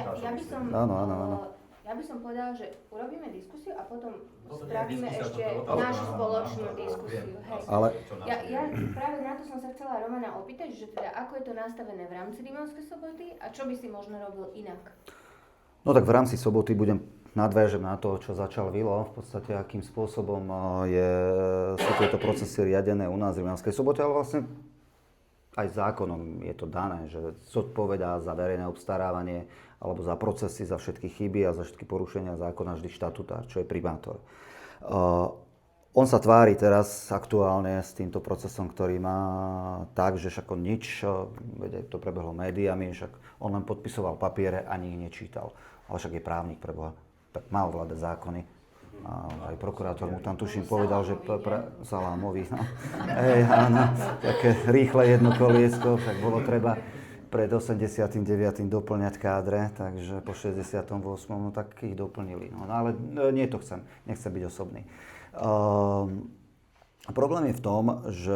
Ja by som povedala, že urobíme diskusiu a potom spravíme ešte našu spoločnú diskusiu. Hej. Ale Ja práve na to som sa chcela Romana opýtať, že teda ako je to nastavené v rámci Rimavskej Soboty a čo by si možno robil inak? No tak v rámci Soboty nadviažem na to, čo začal Vilo, v podstate akým spôsobom sú tieto procesy riadené u nás v Rimavskej Sobote, ale vlastne aj zákonom je to dané, že zodpovedá za verejné obstarávanie alebo za procesy, za všetky chyby a za všetky porušenia zákona vždy štatutár, čo je primátor. On sa tvári teraz aktuálne s týmto procesom, ktorý má tak, že však on nič, to prebehlo médiami, však on len podpisoval papiere, ani ich nečítal. Ale však je právnik, preboha, tak mal ovládať zákony. A aj prokurátor mu tam tuším povedal, že salámový, no. Áno, také rýchle jedno koliesko, však bolo treba pred 89. doplňať kádre, takže po 68. no tak ich doplnili. No ale nie to nechcem byť osobný. Problém je v tom, že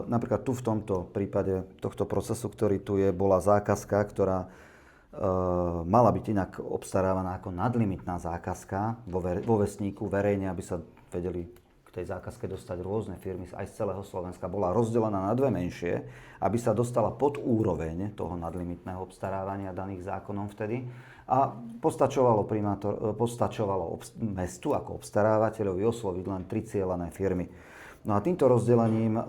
napríklad tu v tomto prípade tohto procesu, ktorý tu je, bola zákazka, ktorá mala byť inak obstarávaná ako nadlimitná zákazka vo vestníku verejne, aby sa vedeli k tej zákazke dostať rôzne firmy aj z celého Slovenska. Bola rozdelená na dve menšie, aby sa dostala pod úroveň toho nadlimitného obstarávania daných zákonom vtedy. A postačovalo mestu ako obstarávateľovi osloviť len 3 cielené firmy. No a týmto rozdelením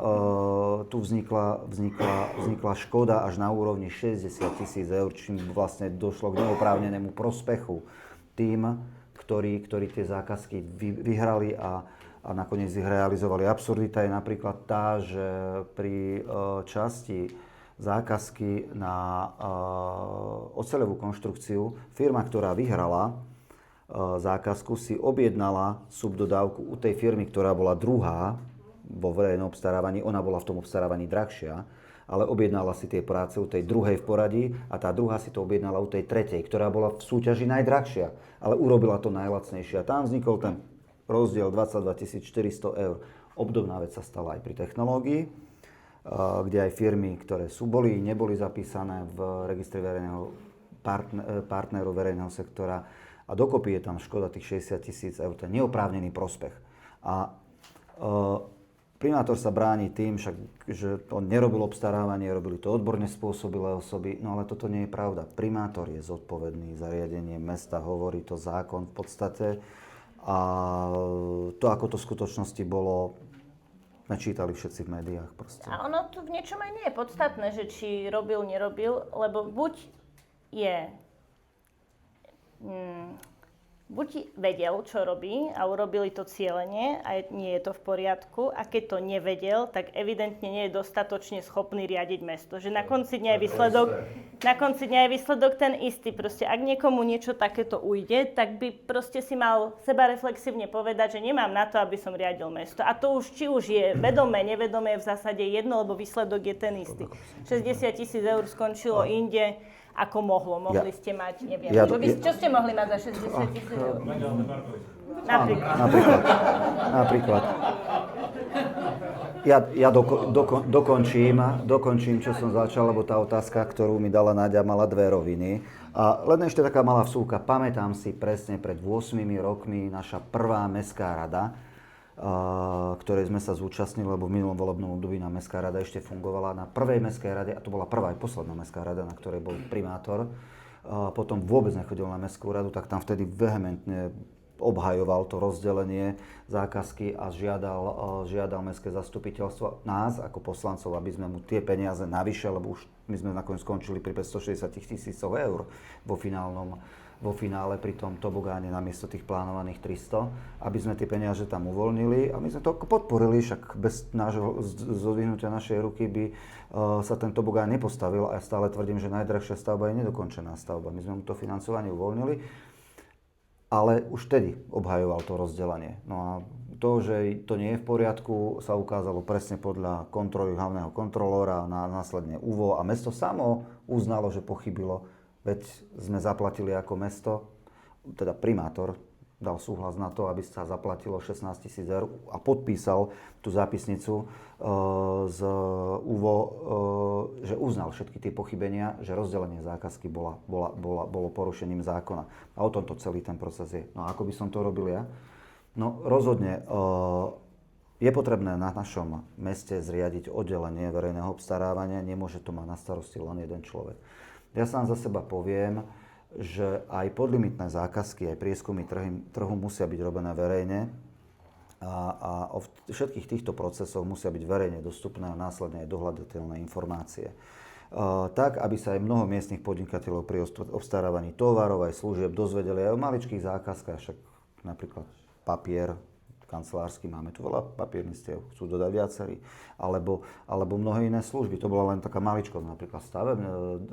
tu vznikla škoda až na úrovni 60 000 eur, čím vlastne došlo k neoprávnenému prospechu tým, ktorí tie zákazky vyhrali a nakoniec ich realizovali. Absurdita je napríklad tá, že pri časti zákazky na oceľovú konštrukciu firma, ktorá vyhrala zákazku, si objednala subdodávku u tej firmy, ktorá bola druhá vo verejnom obstarávaní. Ona bola v tom obstarávaní drahšia, ale objednala si tie práce u tej druhej v poradí a tá druhá si to objednala u tej tretej, ktorá bola v súťaži najdrahšia, ale urobila to najlacnejšie. A tam vznikol ten rozdiel 22 400 eur. Obdobná vec sa stala aj pri technológii, kde aj firmy, ktoré neboli zapísané v registri verejného partnerov verejného sektora a dokopy je tam škoda tých 60 000 eur, to je neoprávnený prospech. A Primátor sa bráni tým, však, že on nerobil obstarávanie, robili to odborne spôsobilé osoby, no ale toto nie je pravda. Primátor je zodpovedný za riadenie mesta, hovorí to zákon v podstate a to, ako to v skutočnosti bolo, sme čítali všetci v médiách proste. A ono tu v niečom aj nie je podstatné, že či robil, nerobil, lebo buď vedel, čo robí a urobili to cielene a nie je to v poriadku a keď to nevedel, tak evidentne nie je dostatočne schopný riadiť mesto. Že na konci dňa je výsledok ten istý. Proste ak niekomu niečo takéto ujde, tak by proste si mal sebareflexívne povedať, že nemám na to, aby som riadil mesto. A to už, či už je vedomé, nevedomé, je v zásade jedno, lebo výsledok je ten istý. 60 000 eur skončilo inde, ako mohlo. Mohli ste mať, neviem. Čo ste mohli mať za 60 000 eur? Napríklad. Ja dokončím, čo som začal, lebo tá otázka, ktorú mi dala Náďa, mala dve roviny. A len ešte taká malá vsúka. Pamätám si presne pred 8 rokmi naša prvá mestská rada, ktorej sme sa zúčastnili, lebo v minulom volebnom období na mestská rada ešte fungovala. Na prvej mestskej rade, a to bola prvá aj posledná mestská rada, na ktorej bol primátor, potom vôbec nechodil na mestskú radu, tak tam vtedy vehementne obhajoval to rozdelenie zákazky a žiadal mestské zastupiteľstvo nás ako poslancov, aby sme mu tie peniaze navyše, lebo už my sme nakoniec skončili pri 560 000 eur vo finále pri tom tobogáne namiesto tých plánovaných 300, aby sme tie peniaze tam uvoľnili a my sme to podporili, však bez zodvihnutia našej ruky by sa ten tobogán nepostavil a ja stále tvrdím, že najdrahšia stavba je nedokončená stavba. My sme mu to financovanie uvoľnili, ale už vtedy obhajoval to rozdelenie. No a to, že to nie je v poriadku, sa ukázalo presne podľa kontroly hlavného kontrolóra, následne UVO a mesto samo uznalo, že pochybilo. Veď sme zaplatili ako mesto, teda primátor dal súhlas na to, aby sa zaplatilo 16 000 eur a podpísal tú zápisnicu z UVO, že uznal všetky tie pochybenia, že rozdelenie zákazky bolo porušením zákona. A o tomto celý ten proces je. No a ako by som to robil ja? No rozhodne je potrebné na našom meste zriadiť oddelenie verejného obstarávania, nemôže to mať na starosti len jeden človek. Ja sám za seba poviem, že aj podlimitné zákazky, aj prieskumy trhu musia byť robené verejne a o všetkých týchto procesoch musia byť verejne dostupné a následne aj dohľadateľné informácie. Tak, aby sa aj mnoho miestnych podnikateľov pri obstarávaní tovarov aj služieb dozvedeli aj o maličkých zákazkách, však napríklad papier, kancelársky, máme tu veľa papierníctiev, chcú dodať viacerí, alebo mnohé iné služby. To bola len taká maličkosť, napríklad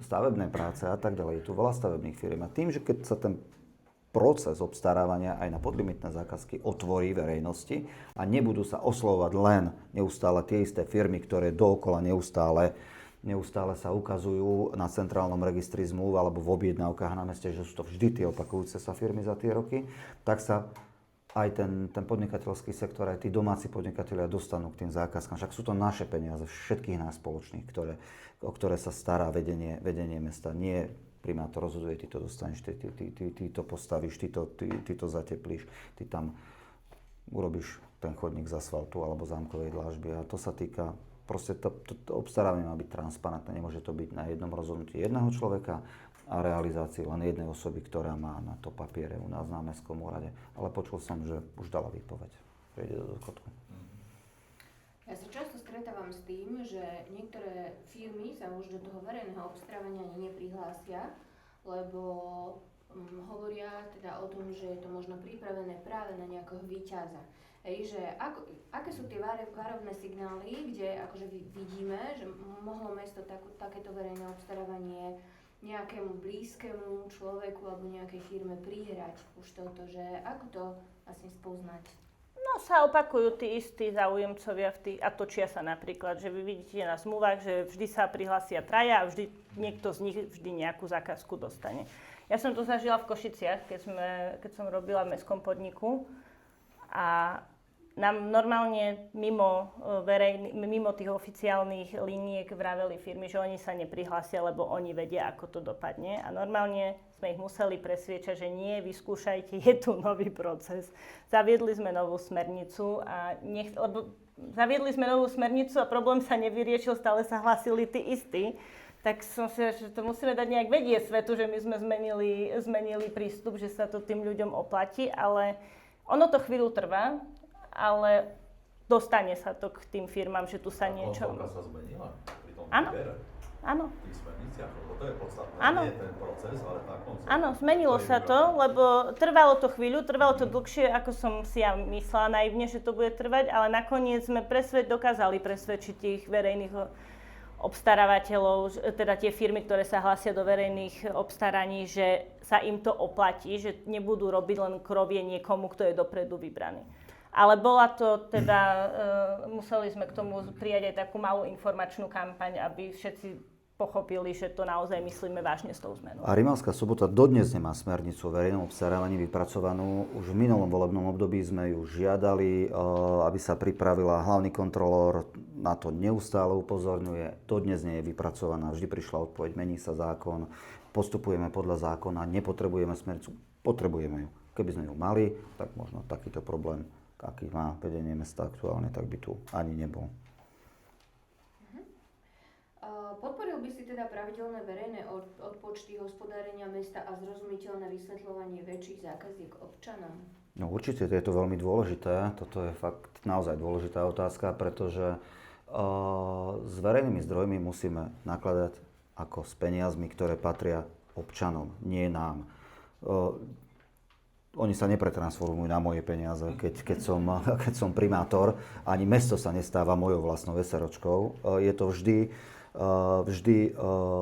stavebné práce a tak ďalej. Je tu veľa stavebných firiem. A tým, že keď sa ten proces obstarávania aj na podlimitné zákazky otvorí verejnosti a nebudú sa oslovať len neustále tie isté firmy, ktoré dookola neustále sa ukazujú na centrálnom registri zmluv alebo v objednávkach na meste, že sú to vždy tie opakujúce sa firmy za tie roky, tak sa aj ten podnikateľský sektor, aj tí domáci podnikatelia dostanú k tým zákazkám. Však sú to naše peniaze, všetkých nás spoločných, o ktoré sa stará vedenie mesta. Nie primátor rozhoduje, ty to dostaneš, ty to postavíš, ty to zateplíš, ty tam urobíš ten chodník z asfaltu alebo zámkovej dlážby. A to sa týka, proste to obstarávanie má byť transparentné, nemôže to byť na jednom rozhodnutí jedného človeka a realizácii len jednej osoby, ktorá má na to papiere u nás na mestskom úrade. Ale počul som, že už dala výpoveď, že ide do dôchodku. Ja sa často stretávam s tým, že niektoré firmy sa už do toho verejného obstarávania ani neprihlásia, lebo hovoria teda o tom, že je to možno pripravené práve na nejakého víťaza. Že aké sú tie varovné signály, kde akože vidíme, že mohlo mesto takéto verejné obstarávanie nejakému blízkemu človeku alebo nejakej firme prihrať už toto, že ako to vlastne spoznať? No sa opakujú tí istí záujemcovia a točia sa napríklad, že vy vidíte na zmluvách, že vždy sa prihlásia traja a vždy niekto z nich vždy nejakú zákazku dostane. Ja som to zažila v Košiciach, keď som robila v mestskom podniku a nám normálne mimo tých oficiálnych liniek vraveli firmy, že oni sa neprihlásia, lebo oni vedia, ako to dopadne. A normálne sme ich museli presviečať, že nie, vyskúšajte, je tu nový proces. Zaviedli sme novú smernicu, lebo zaviedli sme novú smernicu a problém sa nevyriešil, stále sa hlasili tí istí. Tak som si, že to musíme dať nejak vedieť svetu, že my sme zmenili prístup, že sa to tým ľuďom oplatí, ale ono to chvíľu trvá, ale dostane sa to k tým firmám, že tu sa niečo... Kontrolka sa zmenila pri tom Áno. výbere? Áno. V tých smerniciach, lebo to je podstatné. Áno. Nie ten proces, ale tá koncepcia. Áno, zmenilo sa to, lebo trvalo to chvíľu, trvalo to dlhšie, ako som si ja myslela naivne, že to bude trvať, ale nakoniec sme dokázali presvedčiť tých verejných obstarávateľov, teda tie firmy, ktoré sa hlásia do verejných obstaraní, že sa im to oplatí, že nebudú robiť len krovie niekomu, kto je dopredu vybraný. Ale bola to teda, museli sme k tomu prijať aj takú malú informačnú kampaň, aby všetci pochopili, že to naozaj myslíme vážne s tou zmenou. A Rimavská Sobota dodnes nemá smernicu o verejnom obstarávaní vypracovanú. Už v minulom volebnom období sme ju žiadali, aby sa pripravila. Hlavný kontrolór na to neustále upozorňuje. Dodnes nie je vypracovaná. Vždy prišla odpoveď, mení sa zákon, postupujeme podľa zákona, nepotrebujeme smernicu, potrebujeme ju. Keby sme ju mali, tak možno takýto problém, aký má vedenie mesta aktuálne, tak by tu ani nebol. Podporil by si teda pravidelné verejné odpočty hospodárenia mesta a zrozumiteľné vysvetľovanie väčších zákaziek občanom? No určite, je to veľmi dôležité. Toto je fakt naozaj dôležitá otázka, pretože s verejnými zdrojmi musíme nakladať ako s peniazmi, ktoré patria občanom, nie nám. Oni sa nepretransformujú na moje peniaze, keď som primátor. Ani mesto sa nestáva mojou vlastnou SROčkou. Je to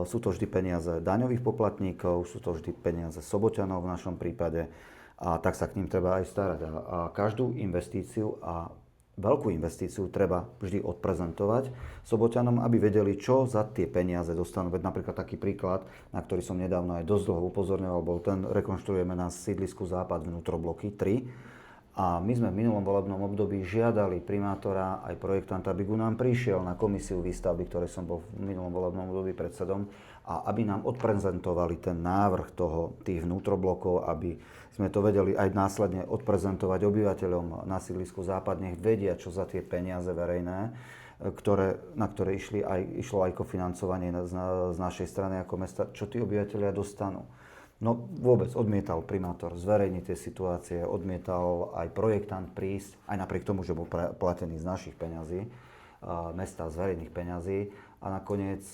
sú to vždy peniaze daňových poplatníkov, sú to vždy peniaze Soboťanov v našom prípade a tak sa k ním treba aj starať. A každú investíciu a veľkú investíciu treba vždy odprezentovať Soboťanom, aby vedeli, čo za tie peniaze dostanú. Veď napríklad taký príklad, na ktorý som nedávno aj dosť dlho upozorňoval, bol ten, rekonštruujeme na sídlisku Západ vnútrobloky 3. A my sme v minulom volebnom období žiadali primátora aj projektanta, aby ku nám prišiel na komisiu výstavby, ktorej som bol v minulom volebnom období predsedom, a aby nám odprezentovali ten návrh tých vnútroblokov, aby sme to vedeli aj následne odprezentovať obyvateľom na sídlisku Západ, nech vedia, čo za tie peniaze verejné, na ktoré išlo aj kofinancovanie z našej strany ako mesta, čo tí obyvateľia dostanú. No vôbec odmietal primátor zverejniť tie situácie, odmietal aj projektant prísť, aj napriek tomu, že bol platený z našich peňazí, mesta z verejných peňazí. A nakoniec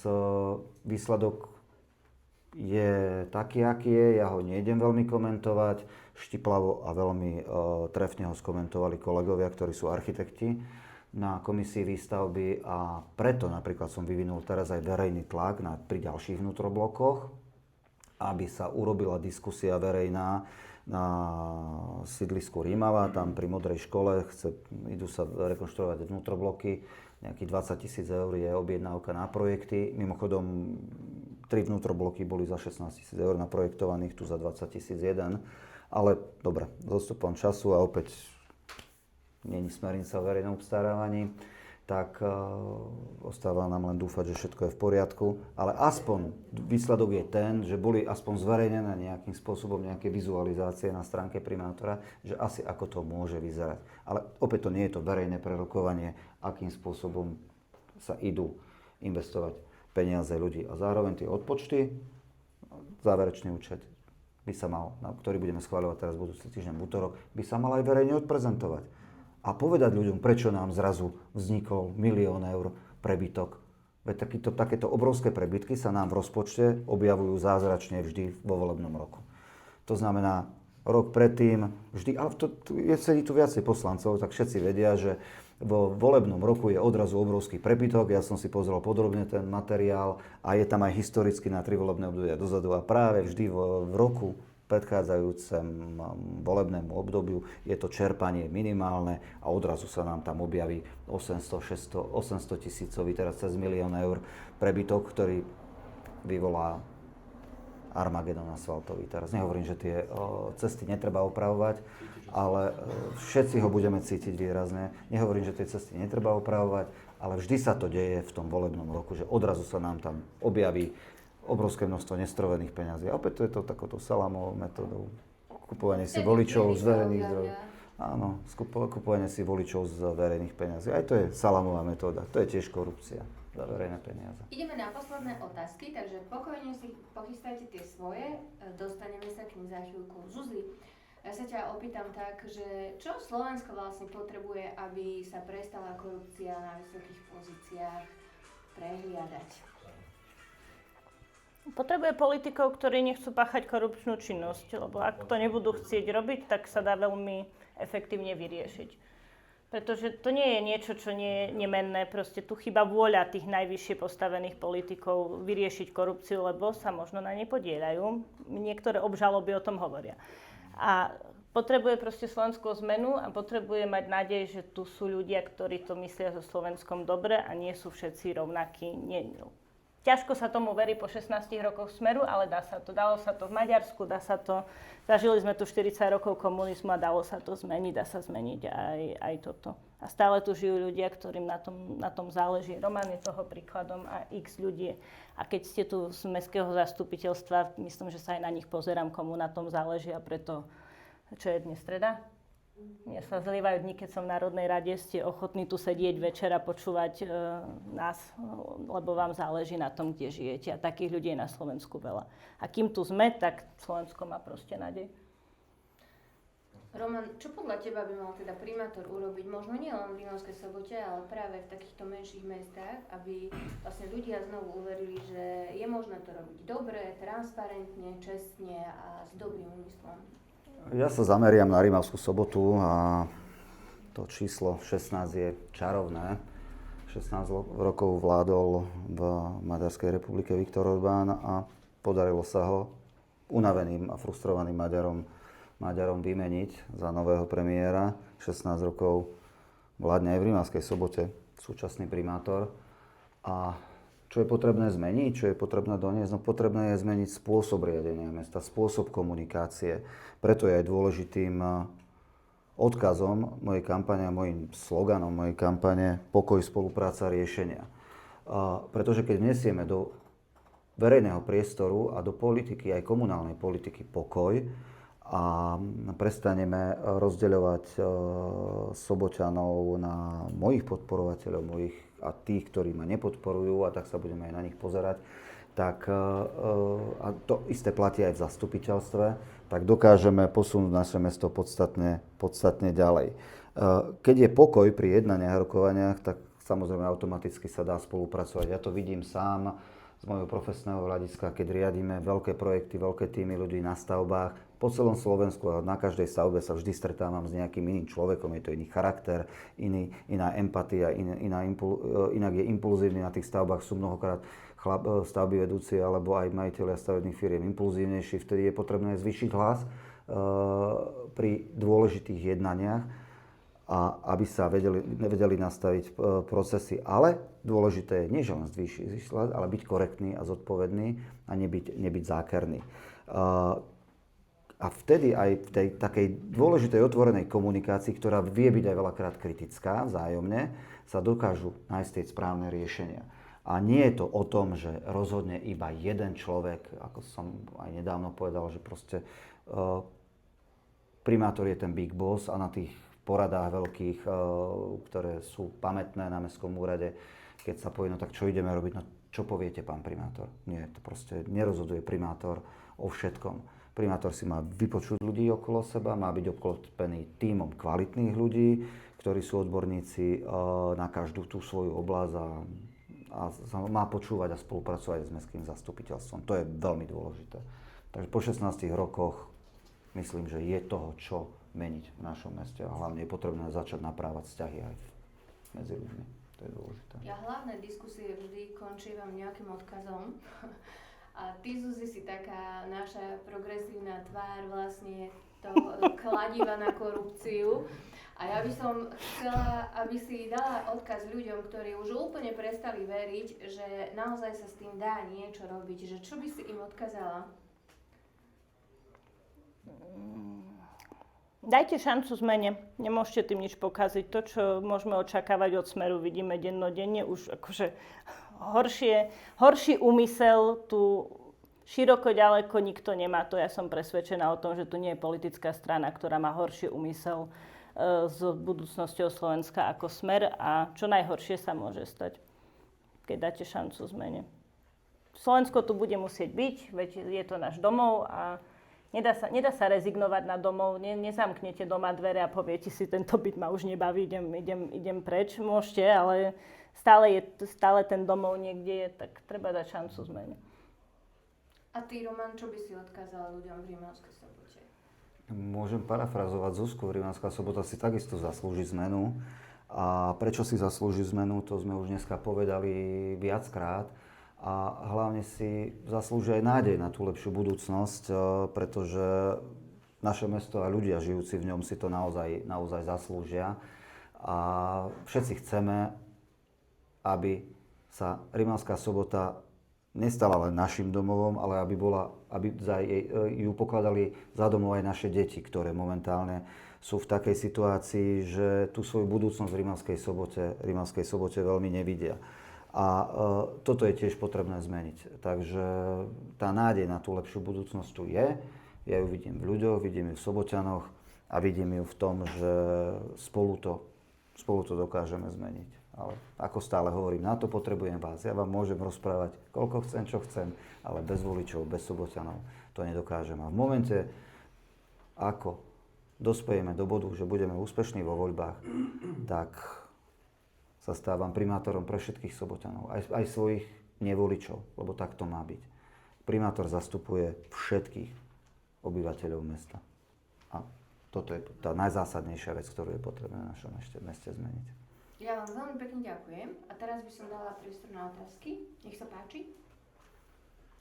výsledok je taký, aký je, ja ho nejdem veľmi komentovať. Štiplavo a veľmi trefne ho skomentovali kolegovia, ktorí sú architekti na komisii výstavby, a preto napríklad som vyvinul teraz aj verejný tlak pri ďalších vnútroblokoch, aby sa urobila diskusia verejná na sídlisku Rímava, tam pri Modrej škole, idú sa rekonštruovať vnútrobloky, nejakých 20 000 eur je objednávka na projekty. Mimochodom, 3 vnútrobloky boli za 16 000 eur naprojektovaných, tu za 20 001. Ale dobre, s odstupom času a opäť nie je smernica o verejnom obstarávaní, tak ostáva nám len dúfať, že všetko je v poriadku. Ale aspoň výsledok je ten, že boli aspoň zverejnené nejakým spôsobom nejaké vizualizácie na stránke primátora, že asi ako to môže vyzerať. Ale opäť to nie je to verejné prerokovanie, akým spôsobom sa idú investovať peniaze ľudí. A zároveň tie odpočty, záverečný účet by sa mal, ktorý budeme schváľovať teraz budúci týždeň v útorok, by sa mal aj verejne odprezentovať. A povedať ľuďom, prečo nám zrazu vznikol 1 000 000 eur prebytok. Veď takéto obrovské prebytky sa nám v rozpočte objavujú zázračne vždy vo volebnom roku. To znamená, rok predtým vždy, ale sedí tu viacej poslancov, tak všetci vedia, že vo volebnom roku je odrazu obrovský prebytok. Ja som si pozrel podrobne ten materiál a je tam aj historicky na 3 volebné obdobia dozadu. A práve vždy v roku predchádzajúcem volebnému obdobiu je to čerpanie minimálne a odrazu sa nám tam objaví 800 tisícový, teraz cez 1 000 000 eur prebytok, ktorý vyvolá Armagedon asfaltový. Teraz nehovorím, že tie cesty netreba opravovať, ale všetci ho budeme cítiť výrazne. Nehovorím, že tie cesty netreba opravovať, ale vždy sa to deje v tom volebnom roku, že odrazu sa nám tam objaví obrovské množstvo nestrovených peňazí. A opäť to je to takouto salámovou metódou. Kupovanie si voličov z verejných zdrojov. Áno, kupovanie si voličov z verejných peniazí. Aj to je salámová metóda. To je tiež korupcia za verejné peniaze. Ideme na posledné otázky, takže pokojne si pochystajte tie svoje, dostaneme sa k nim za chvíľku. Zuzi, ja sa ťa opýtam tak, že čo Slovensko vlastne potrebuje, aby sa prestala korupcia na vysokých pozíciách prehliadať? Potrebuje politikov, ktorí nechcú páchať korupčnú činnosť, lebo ak to nebudú chcieť robiť, tak sa dá veľmi efektívne vyriešiť. Pretože to nie je niečo, čo nie je nemenné, proste tu chýba vôľa tých najvyššie postavených politikov vyriešiť korupciu, lebo sa možno na nej podieľajú. Niektoré obžaloby o tom hovoria. A potrebuje proste Slovenskú zmenu a potrebuje mať nádej, že tu sú ľudia, ktorí to myslia so Slovenskom dobre a nie sú všetci rovnakí. Ťažko sa tomu verí po 16 rokoch Smeru, ale dá sa to. Dalo sa to v Maďarsku, dá sa to. Zažili sme tu 40 rokov komunizmu a dalo sa to zmeniť, dá sa zmeniť aj toto. A stále tu žijú ľudia, ktorým na tom záleží. Roman je toho príkladom a x ľudí. A keď ste tu z mestského zastupiteľstva, myslím, že sa aj na nich pozerám, komu na tom záleží a preto, čo je dnes streda? Mne sa zlievajú dni, keď som v Národnej rade, ste ochotní tu sedieť večer a počúvať nás, lebo vám záleží na tom, kde žijete. A takých ľudí je na Slovensku veľa. A kým tu sme, tak Slovensko má proste nádej. Roman, čo podľa teba by mal teda primátor urobiť, možno nie len v Rimavskej Sobote, ale práve v takýchto menších mestách, aby vlastne ľudia znovu uverili, že je možné to robiť dobre, transparentne, čestne a s dobrým úmyslom? Ja sa zameriam na Rimavskú Sobotu a to číslo 16 je čarovné. 16 rokov vládol v Maďarskej republike Viktor Orbán a podarilo sa ho unaveným a frustrovaným Maďarom vymeniť za nového premiéra. 16 rokov vládne aj v Rimavskej Sobote súčasný primátor. A čo je potrebné zmeniť, čo je potrebné doniesť? No potrebné je zmeniť spôsob riadenia mesta, spôsob komunikácie. Preto je aj dôležitým odkazom mojej kampane a môjim sloganom mojej kampane pokoj, spolupráca, riešenia. Pretože keď vnesieme do verejného priestoru a do politiky, aj komunálnej politiky pokoj a prestaneme rozdeľovať Soboťanov na mojich podporovateľov, a tých, ktorí ma nepodporujú, a tak sa budeme aj na nich pozerať, tak a to isté platí aj v zastupiteľstve, tak dokážeme posunúť naše mesto podstatne ďalej. Keď je pokoj pri jednaniach a rokovaniach, tak samozrejme automaticky sa dá spolupracovať. Ja to vidím sám z môjho profesného hľadiska, keď riadíme veľké projekty, veľké týmy ľudí na stavbách po celom Slovensku a na každej stavbe sa vždy stretávam s nejakým iným človekom, je to iný charakter, iná empatia, inak je impulzívny na tých stavbách, sú mnohokrát stavby vedúci alebo aj majitelia stavebných firiem impulzívnejší, vtedy je potrebné zvýšiť hlas pri dôležitých jednaniach, a aby sa vedeli nastaviť procesy. Ale dôležité je nie, že len zvýšiť hlas, ale byť korektný a zodpovedný a nebyť zákerný. A vtedy aj v tej takej dôležitej otvorenej komunikácii, ktorá vie byť aj veľakrát kritická vzájomne, sa dokážu nájsť tie správne riešenia. A nie je to o tom, že rozhodne iba jeden človek, ako som aj nedávno povedal, že proste primátor je ten big boss a na tých poradách veľkých, ktoré sú pamätné na mestskom úrade, keď sa povie, no tak čo ideme robiť, no čo poviete, pán primátor? Nie, to proste nerozhoduje primátor o všetkom. Primátor si má vypočuť ľudí okolo seba, má byť obklopený tímom kvalitných ľudí, ktorí sú odborníci na každú tú svoju oblasť a má počúvať a spolupracovať s mestským zastupiteľstvom. To je veľmi dôležité. Takže po 16 rokoch myslím, že je toho, čo meniť v našom meste a hlavne je potrebné začať naprávať vzťahy aj medzi ľuďmi. To je dôležité. Ja hlavné diskusie vždy končívam nejakým odkazom. A ty, Zuzi, si taká naša progresívna tvár vlastne toho kladiva na korupciu. A ja by som chcela, aby si dala odkaz ľuďom, ktorí už úplne prestali veriť, že naozaj sa s tým dá niečo robiť. Že čo by si im odkazala? Dajte šancu zmene. Nemôžete tým nič pokaziť. To, čo môžeme očakávať od Smeru, vidíme dennodenne. Už akože horší úmysel tu široko, ďaleko nikto nemá to. Ja som presvedčená o tom, že tu nie je politická strana, ktorá má horší úmysel s budúcnosťou Slovenska ako Smer a čo najhoršie sa môže stať, keď dáte šancu zmene. Slovensko tu bude musieť byť, veď je to náš domov a nedá sa rezignovať na domov. Nezamknete doma dvere a poviete si, tento byt ma už nebaví, idem preč. Môžete, ale stále ten domov niekde je, tak treba dať šancu zmene. A ty, Roman, čo by si odkázala ľuďom v Rímavskej Sobote? Môžem parafrazovať Zuzku. Rímavská Sobota si takisto zaslúži zmenu. A prečo si zaslúži zmenu, to sme už dneska povedali viackrát. A hlavne si zaslúži aj nádej na tú lepšiu budúcnosť, pretože naše mesto a ľudia žijúci v ňom si to naozaj zaslúžia. A všetci chceme, aby sa Rímavská Sobota nestala len našim domovom, ale aby ju pokladali za domov aj naše deti, ktoré momentálne sú v takej situácii, že tú svoju budúcnosť v Rímavskej Sobote veľmi nevidia. A toto je tiež potrebné zmeniť. Takže tá nádej na tú lepšiu budúcnosť tu je. Ja ju vidím v ľuďoch, vidím ju v Soboťanoch a vidím ju v tom, že spolu to dokážeme zmeniť. Ale ako stále hovorím, na to potrebujem vás. Ja vám môžem rozprávať, koľko chcem, čo chcem, ale bez voličov, bez Soboťanov to nedokážem. A v momente, ako dospejeme do bodu, že budeme úspešní vo voľbách, tak sa stávam primátorom pre všetkých Soboťanov, aj svojich nevoličov, lebo tak to má byť. Primátor zastupuje všetkých obyvateľov mesta. A toto je tá najzásadnejšia vec, ktorú je potrebné v našom meste zmeniť. Ja vám veľmi pekne ďakujem a teraz by som dala priestor na otázky. Nech sa páči.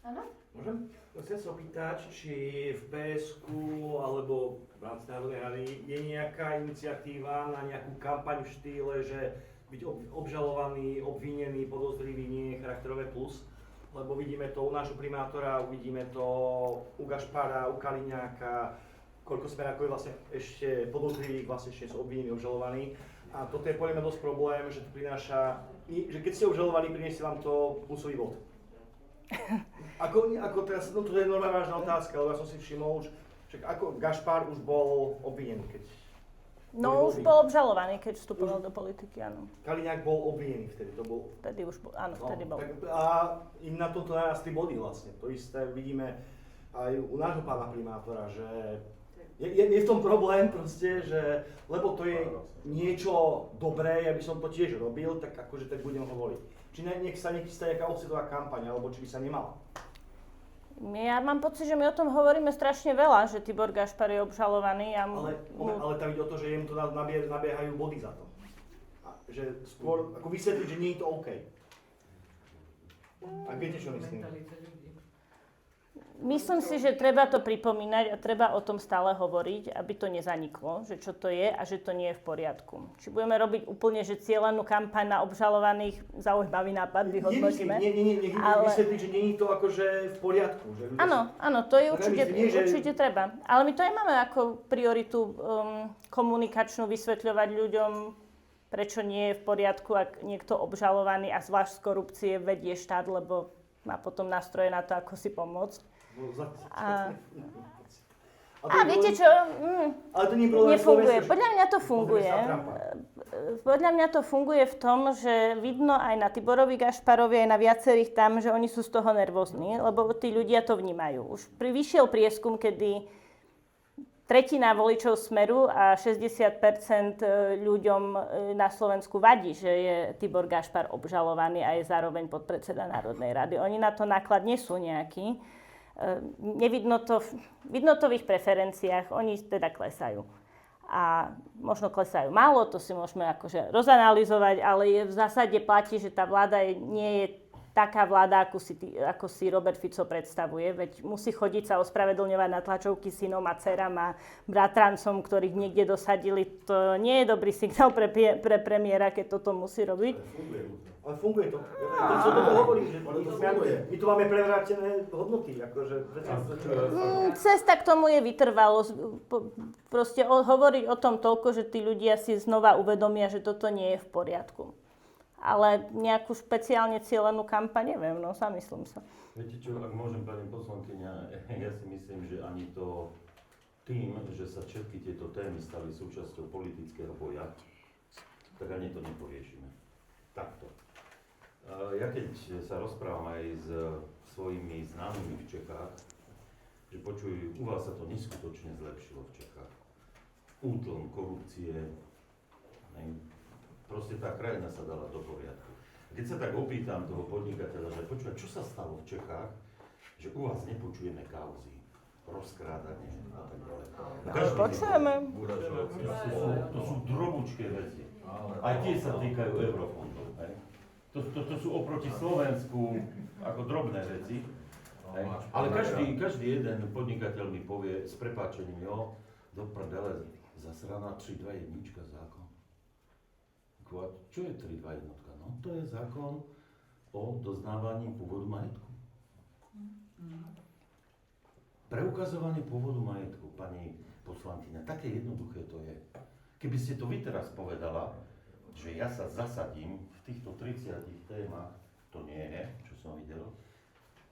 Áno? Môžem? Chcem sa opýtať, či v PSK alebo v rámci Národnej rady je nejaká iniciatíva na nejakú kampaň v štýle, že byť obžalovaný, obvinený, podozrivý nie je charakterové plus, lebo vidíme to u nášho primátora, uvidíme to u Gašpara, u Kaliňáka, koľko smerákov je vlastne ešte podozrivých, vlastne ešte sú obvinení, obžalovaní. A toto je podľa mňa dosť problém, že to prináša, že keď ste obžalovaní, priniesie vám to plusový bod. Ako teraz, no to je normálna vážna otázka, lebo ja som si všimol, že ako Gašpar už bol obvinený, keď... No už bol obžalovaný, keď vstupoval do politiky, áno. Kaliňák bol obvinený vtedy, to bol... Vtedy už bol, áno, vtedy bol. Tak, a im na toto narastli body vlastne, to isté vidíme aj u nášho pána primátora, že je v tom problém proste, že lebo to je niečo dobré, ja by som to tiež robil, tak akože tak budem hovoriť. Či nech sa nechystá nejaká osvetová kampaň, alebo či by sa nemala. Ja mám pocit, že my o tom hovoríme strašne veľa, že Tibor Gašpar je obžalovaný. Ale tam ide o to, že im to nabiehajú body za to. A že skôr ako vysvetliť, že nie je to OK. Ak viete, čo myslím. Myslím si, že treba to pripomínať a treba o tom stále hovoriť, aby to nezaniklo, že čo to je a že to nie je v poriadku. Či budeme robiť úplne, že cielenú kampaň na obžalovaných, zaujímavý nápad, vyhodnotíme. Nie, vysvetliť, že nie je to akože v poriadku. Áno, to je určite treba. Ale my to aj máme ako prioritu komunikačnú vysvetľovať ľuďom, prečo nie je v poriadku, ak niekto obžalovaný a zvlášť z korupcie vedie štát, lebo má potom nástroje na to, ako si pomôcť. A viete čo? Ale to nie je problém nefunguje. Podľa mňa to funguje v tom, že vidno aj na Tiborovi Gašparovi, aj na viacerých tam, že oni sú z toho nervózni, lebo tí ľudia to vnímajú. Už vyšiel prieskum, kedy tretina voličov Smeru a 60% ľuďom na Slovensku vadí, že je Tibor Gašpar obžalovaný a je zároveň podpredseda Národnej rady. Oni na to náklad nesú nejaký. Vidno to v ich preferenciách, oni teda klesajú. A možno klesajú málo, to si môžeme akože rozanalizovať, ale v zásade platí, že tá vláda nie je taká vláda, ako si Robert Fico predstavuje, veď musí chodiť sa ospravedlňovať na tlačovky synom a dcerám a bratrancom, ktorých niekde dosadili. To nie je dobrý signál pre premiéra, keď toto musí robiť. Ale funguje to. To toto hovorím, že my tu máme prevrátené hodnoty. Cesta k tomu je vytrvalosť. Proste hovoriť o tom toľko, že tí ľudia si znova uvedomia, že toto nie je v poriadku. Ale nejakú špeciálne cielenú kampaň, neviem, no zamyslím sa. Viete čo, ak môžem, pani poslankyňa, ja si myslím, že ani to tým, že sa všetky tieto témy stali súčasťou politického boja, tak ani to neporiešime. Takto. Ja keď sa rozprávam aj s svojimi známymi v Čechách, že počuj, u vás sa to neskutočne zlepšilo v Čechách. Útlm korupcie, proste tá krajina sa dala do poriadku. Keď sa tak opýtam toho podnikateľa, že počúva, čo sa stalo v Čechách, že u vás nepočujeme kauzy, rozkrádanie a tak ďalej. Počujeme. To sú drobúčké veci. Aj tie sa týkajú eurofondov. To sú oproti Slovensku ako drobné veci. Ale každý jeden podnikateľ mi povie s prepáčením, jo, do prdele, zasraná 3-2-1 zákon. Čo je 3-2-1? No to je zákon o doznávaní pôvodu majetku. Preukazovanie pôvodu majetku, pani poslankyňa, také jednoduché to je. Keby ste to vy teraz povedala, že ja sa zasadím v týchto 30 témach, to nie je, čo som videl,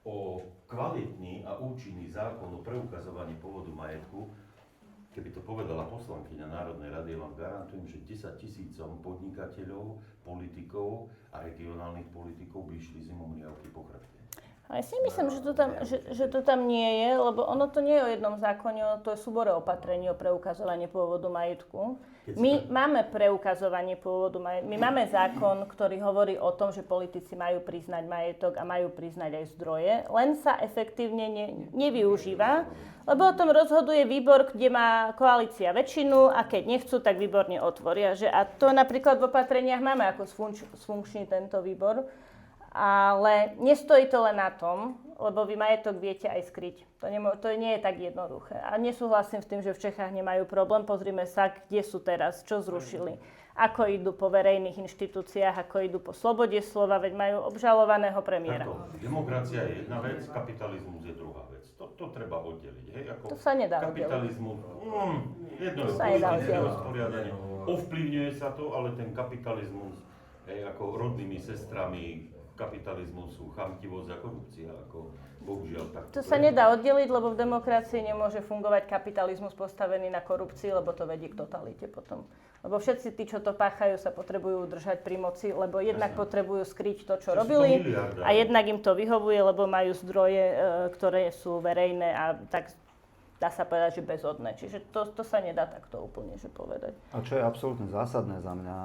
o kvalitný a účinný zákon o preukazovaní pôvodu majetku, keby to povedala poslankyňa Národnej rady, ja vám garantujem, že 10 000 podnikateľov, politikov a regionálnych politikov by išli zimom riavky po chrbte. A ja si myslím, že to tam nie je, lebo ono to nie je o jednom zákone, to je súbore opatrení o preukazovanie pôvodu majetku. My máme preukazovanie pôvodu majetku, my máme zákon, ktorý hovorí o tom, že politici majú priznať majetok a majú priznať aj zdroje, len sa efektívne nevyužíva, lebo o tom rozhoduje výbor, kde má koalícia väčšinu a keď nechcú, tak výborne otvoria. A to napríklad v opatreniach máme ako sfunkčný tento výbor. Ale nestojí to len na tom, lebo vy majetok viete aj skryť. To nie je tak jednoduché. A nesúhlasím s tým, že v Čechách nemajú problém. Pozrime sa, kde sú teraz, čo zrušili. Ako idú po verejných inštitúciách, ako idú po slobode slova, veď majú obžalovaného premiéra. Demokracia je jedna vec, kapitalizmus je druhá vec. To treba oddeliť. Hej? To sa nedá kapitalizmus, jedno usporiadanie. Ovplyvňuje sa to, ale ten kapitalizmus, ako rodnými sestrami, kapitalizmus sú chamtivosť a korupcia, ako bohužiaľ tak. To sa nedá oddeliť, lebo v demokracii nemôže fungovať kapitalizmus postavený na korupcii, lebo to vedie k totalite potom. Lebo všetci tí, čo to páchajú, sa potrebujú udržať pri moci, lebo jednak potrebujú skryť to, čo robili, a jednak im to vyhovuje, lebo majú zdroje, ktoré sú verejné a tak dá sa povedať, že bezodné. Čiže to sa nedá takto úplne že povedať. A čo je absolútne zásadné za mňa,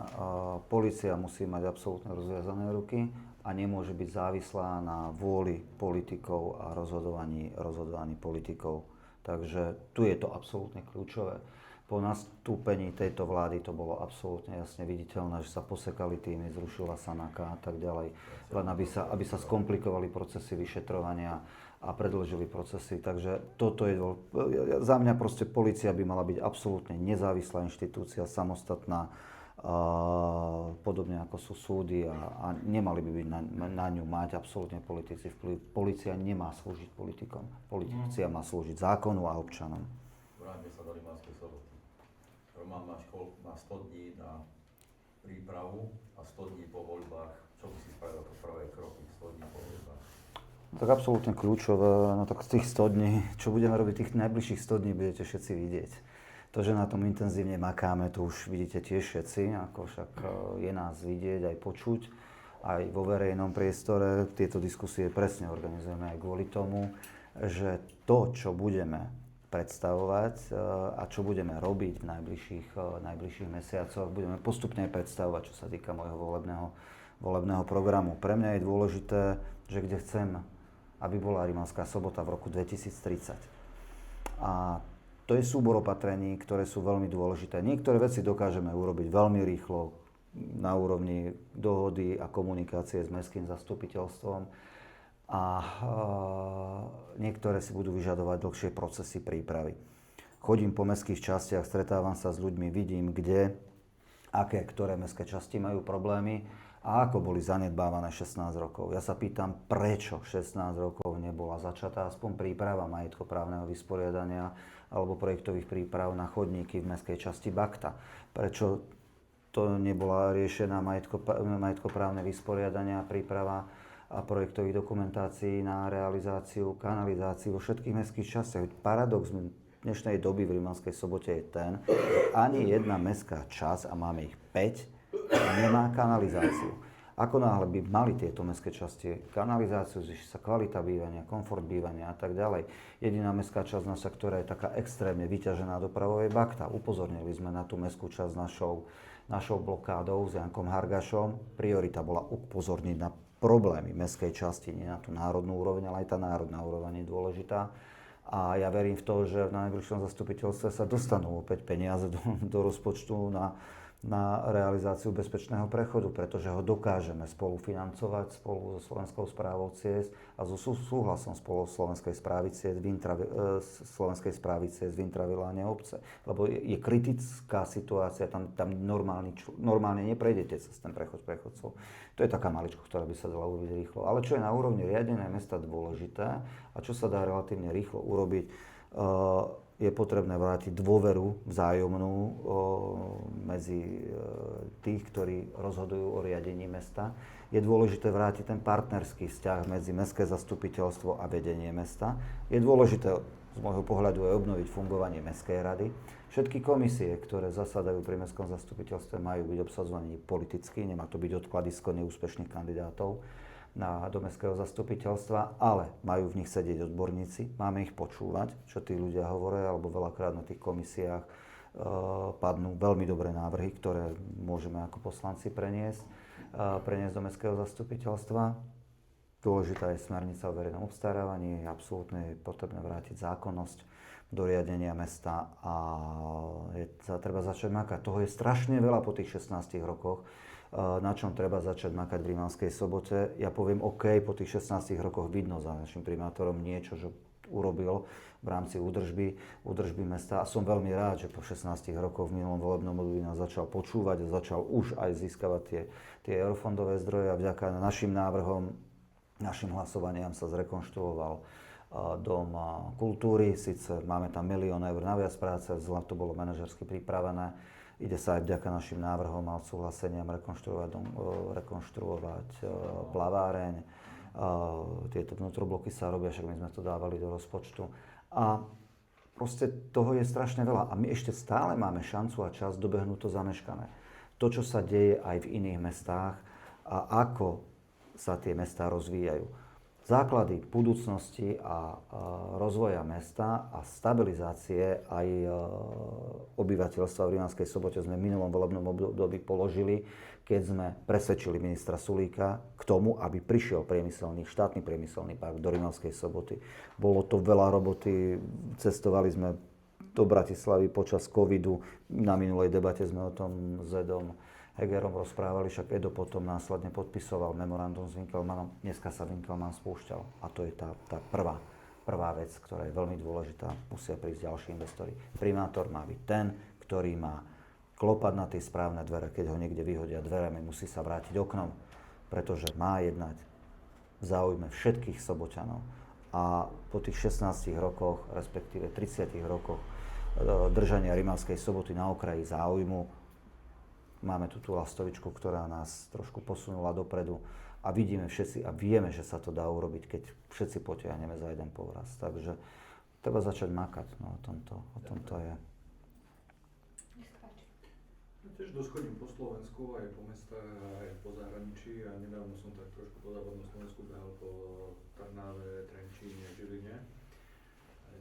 polícia musí mať absolútne rozviazané ruky a nemôže byť závislá na vôli politikov a rozhodovaní politikov. Takže tu je to absolútne kľúčové. Po nastúpení tejto vlády to bolo absolútne jasne viditeľné, že sa posekali týmy, zrušila sa NAKA a tak ďalej, len aby sa skomplikovali procesy vyšetrovania a predĺžili procesy. Takže toto je za mňa proste polícia by mala byť absolútne nezávislá inštitúcia, samostatná, podobne ako sú súdy a nemali by byť na ňu mať absolútne politici vplyv. Polícia nemá slúžiť politikom. Polícia má slúžiť zákonu a občanom. Vráťme sa do Rimavskej Soboty. Roman má 100 dní na prípravu a 100 dní po voľbách. Čo by si spravil ako prvé kroky 100 dní po voľbách? Tak absolútne kľúčové, no tak z tých 100 dní, čo budeme robiť tých najbližších 100 dní, budete všetci vidieť. To, že na tom intenzívne makáme, to už vidíte tiež všetci, ako však je nás vidieť aj počuť, aj vo verejnom priestore. Tieto diskusie presne organizujeme aj kvôli tomu, že to, čo budeme predstavovať a čo budeme robiť v najbližších mesiacoch, budeme postupne predstavovať, čo sa týka môjho volebného programu. Pre mňa je dôležité, že kde chcem, aby bola Rimavská Sobota v roku 2030. A to je súbor opatrení, ktoré sú veľmi dôležité. Niektoré veci dokážeme urobiť veľmi rýchlo na úrovni dohody a komunikácie s mestským zastupiteľstvom a niektoré si budú vyžadovať dlhšie procesy prípravy. Chodím po mestských častiach, stretávam sa s ľuďmi, vidím, ktoré mestské časti majú problémy a ako boli zanedbávané 16 rokov. Ja sa pýtam, prečo 16 rokov nebola začatá aspoň príprava majetkoprávneho vysporiadania alebo projektových príprav na chodníky v mestskej časti Bakta. Prečo to nebola riešená majetkoprávne vysporiadania, príprava a projektových dokumentácií na realizáciu kanalizácií vo všetkých mestských častiach. Paradox dnešnej doby v Rímavskej Sobote je ten, že ani jedna mestská časť, a máme ich 5, nemá kanalizáciu. Ako náhle by mali tieto mestské časti kanalizáciu, zvýši sa kvalita bývania, komfort bývania a tak ďalej. Jediná mestská časť naša, ktorá je taká extrémne vyťažená dopravou, je Bakta. Upozornili sme na tú mestskú časť našou blokádou s Jankom Hargašom. Priorita bola upozorniť na problémy mestskej časti, nie na tú národnú úroveň, ale aj tá národná úroveň je dôležitá. A ja verím v to, že na najbližšom zastupiteľstve sa dostanú opäť peniaze do rozpočtu na realizáciu bezpečného prechodu, pretože ho dokážeme spolufinancovať spolu so Slovenskou správou ciest a so súhlasom spolu Slovenskej správy ciest Vintra-Viláne obce. Lebo je kritická situácia, tam normálne neprejdete cez ten prechod prechodcov. To je taká maličko, ktorá by sa dala urobiť rýchlo. Ale čo je na úrovni riadenia mesta dôležité a čo sa dá relatívne rýchlo urobiť, je potrebné vrátiť dôveru vzájomnú medzi tých, ktorí rozhodujú o riadení mesta. Je dôležité vrátiť ten partnerský vzťah medzi mestské zastupiteľstvo a vedenie mesta. Je dôležité z môjho pohľadu aj obnoviť fungovanie mestskej rady. Všetky komisie, ktoré zasadajú pri mestskom zastupiteľstve, majú byť obsadzovaní politicky, nemá to byť odkladisko neúspešných kandidátov do mestského zastupiteľstva, ale majú v nich sedieť odborníci, máme ich počúvať, čo tí ľudia hovoria, alebo veľakrát na tých komisiách padnú veľmi dobré návrhy, ktoré môžeme ako poslanci preniesť do mestského zastupiteľstva. Dôležitá je smernica o verejnom obstarávaní, absolútne je potrebné vrátiť zákonnosť do riadenia mesta a treba začať makať. Toho je strašne veľa po tých 16 rokoch, na čom treba začať makať v Rímavskej Sobote. Ja poviem, OK, po tých 16 rokoch vidno za našim primátorom niečo, že urobil v rámci údržby mesta a som veľmi rád, že po 16 rokoch v minulom volebnom období nás začal počúvať a začal už aj získavať tie eurofondové zdroje a vďaka našim návrhom, našim hlasovaniam sa zrekonštruoval Dom kultúry. Sice máme tam 1 000 000 eur na viac práce, to bolo manažersky pripravené. Ide sa aj vďaka našim návrhom a odsúhlaseniam rekonštruovať plaváreň. Tieto vnútrobloky sa robia, však my sme to dávali do rozpočtu. A proste toho je strašne veľa. A my ešte stále máme šancu a čas dobehnúť to zameškané. To, čo sa deje aj v iných mestách a ako sa tie mestá rozvíjajú. Základy budúcnosti a rozvoja mesta a stabilizácie aj obyvateľstva v Rímavskej Sobote sme v minulom volebnom období položili, keď sme presvedčili ministra Sulíka k tomu, aby prišiel štátny priemyselný park do Rímavskej Soboty. Bolo to veľa roboty, cestovali sme do Bratislavy počas covidu, na minulej debate sme o tom s Edom Hegerom rozprávali, však Edo potom následne podpisoval memorandum s Winkelmannom. Dneska sa Winkelmann spúšťal a to je tá prvá vec, ktorá je veľmi dôležitá. Musia prísť ďalší investori. Primátor má byť ten, ktorý má klopať na tie správne dvere. Keď ho niekde vyhodia dverami, musí sa vrátiť oknom, pretože má jednať v záujme všetkých Soboťanov. A po tých 16 rokoch, respektíve 30 rokoch držania Rímavskej Soboty na okraji záujmu, máme tu tú lastovičku, ktorá nás trošku posunula dopredu a vidíme všetci a vieme, že sa to dá urobiť, keď všetci potiahneme za jeden povraz. Takže treba začať makať, no o tomto je. Ja tiež dosť chodím po Slovensku, aj po mestách, aj po zahraničí a nedávno som tak trošku po západnom Slovensku behal po Trnave, Trenčíne, Žiline.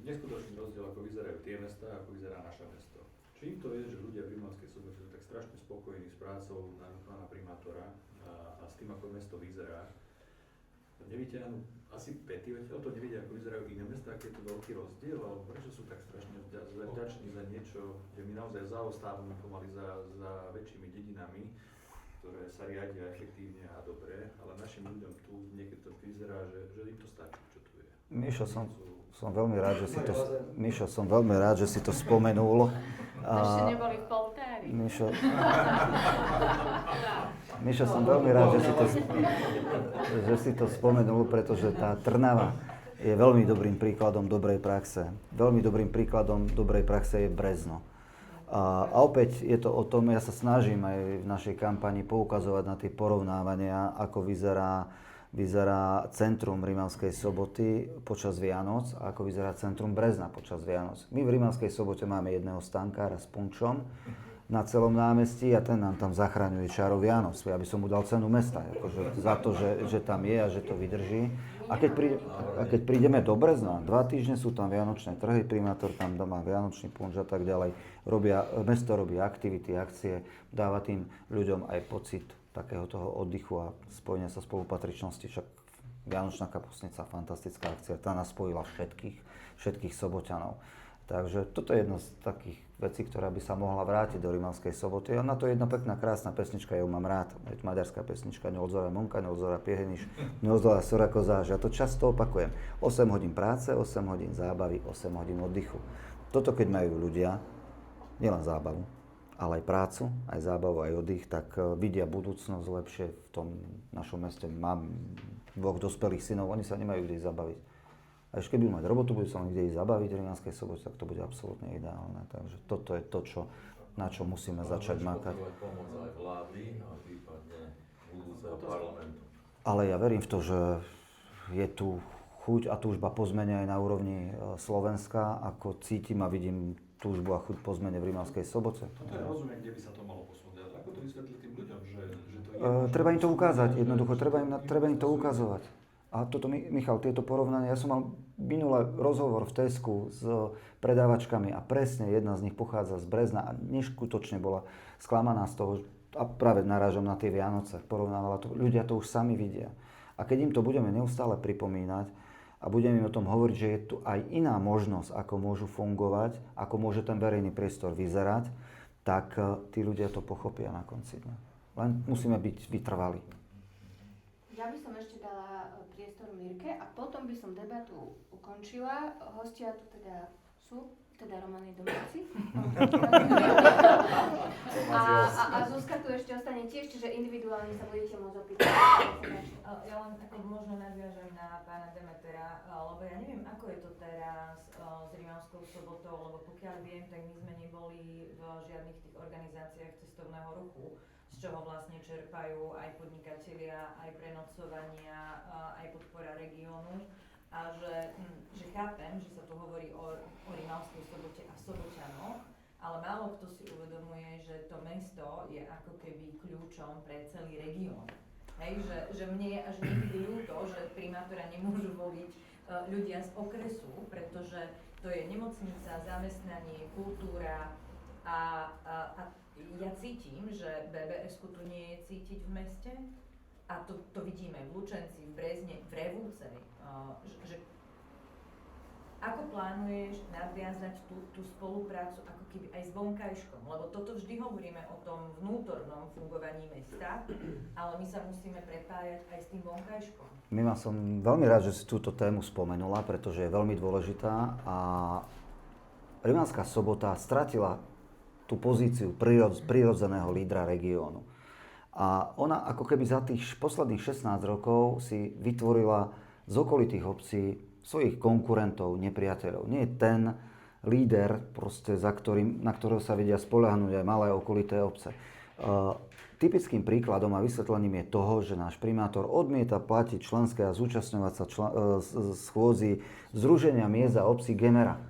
Neskutočný rozdiel, ako vyzerajú tie mestá, ako vyzerá naše mesto. Čím to je, že ľudia v Rímavskej Sobote sú tak strašne spokojní s prácou pána primátora a s tým, ako mesto vyzerá. Nevyťahnú asi pety, o to nevidia, ako vyzerajú iné mestá, aký je to veľký rozdiel, alebo prečo sú tak strašne vďační za niečo, kde my naozaj zaostávame pomaly za väčšími dedinami, ktoré sa riadia efektívne a dobre, ale našim ľuďom tu niekedy to vyzerá, že im to stačí, čo tu je. Mišo, som veľmi rád, že si to spomenul. Ešte neboli v poltári. Mišo, som veľmi rád, že si to spomenul, pretože tá Trnava je veľmi dobrým príkladom dobrej praxe. Veľmi dobrým príkladom dobrej praxe je Brezno. A opäť je to o tom, ja sa snažím aj v našej kampani poukazovať na tie porovnávania, ako vyzerá centrum Rimavskej Soboty počas Vianoc a ako vyzerá centrum Brezna počas Vianoc. My v Rimavskej Sobote máme jedného stankára s punčom na celom námestí a ten nám tam zachraňuje čaro Vianoc. Ja by som mu dal cenu mesta, akože za to, že tam je a že to vydrží. A keď prídeme do Brezna, 2 týždne sú tam vianočné trhy, primátor tam má vianočný punč a tak ďalej. Mesto robí aktivity, akcie, dáva tým ľuďom aj pocit takého toho oddychu a spojenia sa spolupatričnosti. Však Vianočná kapustnica, fantastická akcia, tá nás spojila všetkých Soboťanov. Takže toto je jedna z takých vecí, ktorá by sa mohla vrátiť do Rimavskej Soboty. A na to je jedna pekná, krásna pesnička, ja ju mám rád. Je to maďarská pesnička, Neodzora Monka, Neodzora Pieheniš, Neodzora Sora Kozáž. Ja to často opakujem. 8 hodín práce, 8 hodín zábavy, 8 hodín oddychu. Toto keď majú ľudia, nielen zábavu, ale aj prácu, aj zábavu, aj oddych, tak vidia budúcnosť lepšie v tom našom meste. Mám 2 dospelých synov, oni sa nemajú kde zabaviť. A ešte keď budú mať robotu, budú sa niekde ísť zabaviť v Rimavskej Sobote, tak to bude absolútne ideálne. Takže toto je to, na čo musíme začať makať. Pomoc aj vlády a prípadne budúceho parlamentu. Ale ja verím v to, že je tu chuť a túžba po zmene aj na úrovni Slovenska, ako cítim a vidím túžbu a chuť po zmene v Rimavskej Sobote. Toto ja rozumiem, kde by sa to malo posunúť. Ako to vysvetliť tým ľuďom, že to je... Treba im to ukázať, jednoducho, treba im to ukazovať. A toto, Michal, tieto porovnania, ja som mal minulý rozhovor v Tesku s predávačkami a presne jedna z nich pochádza z Brezna a neskutočne bola sklamaná z toho, a práve narážam na tie Vianoce, porovnávala to, ľudia to už sami vidia. A keď im to budeme neustále pripomínať a budeme im o tom hovoriť, že je tu aj iná možnosť, ako môžu fungovať, ako môže ten verejný priestor vyzerať, tak tí ľudia to pochopia na konci dňa. Len musíme byť vytrvalí. Ja by som ešte dala priestor Mirke a potom by som debatu ukončila. Hostia tu teda sú, teda Roman je domáci. a Zuzka tu ešte ostane tiež, čiže individuálne sa budete môcť opýtať. Ja len ako možno nadviažem na pána Demetera, lebo ja neviem, ako je to teraz s Rimavskou Sobotou, lebo pokiaľ viem, tak my sme neboli v žiadnych tých organizáciách cestovného ruchu, z čoho vlastne čerpajú aj podnikatelia, aj prenocovania, aj podpora regiónu. A že chápem, že sa tu hovorí o Rimavskej Sobote a Soboťanoch, ale málo kto si uvedomuje, že to mesto je ako keby kľúčom pre celý región. Hej, že mne je až niekedy ľúto, že primátora nemôžu voliť ľudia z okresu, pretože to je nemocnica, zamestnanie, kultúra a ja cítim, že BBS-ku tu nie je cítiť v meste a to vidíme v Lučenci, v Brezne, v Revúcej, že ako plánuješ nadviazať tú spoluprácu ako keby aj s vonkajškom, lebo toto vždy hovoríme o tom vnútornom fungovaní mesta, ale my sa musíme prepájať aj s tým vonkajškom. Mima, som veľmi rád, že si túto tému spomenula, pretože je veľmi dôležitá a Rimavská Sobota stratila tú pozíciu prirodzeného lídra regiónu. A ona ako keby za tých posledných 16 rokov si vytvorila z okolitých obcí svojich konkurentov, nepriateľov. Nie je ten líder, proste, na ktorého sa vedia spoľahnúť aj malé okolité obce. Typickým príkladom a vysvetlením je toho, že náš primátor odmieta platiť členské a zúčastňovať sa schôdzi Združenia miest a obcí Gemera.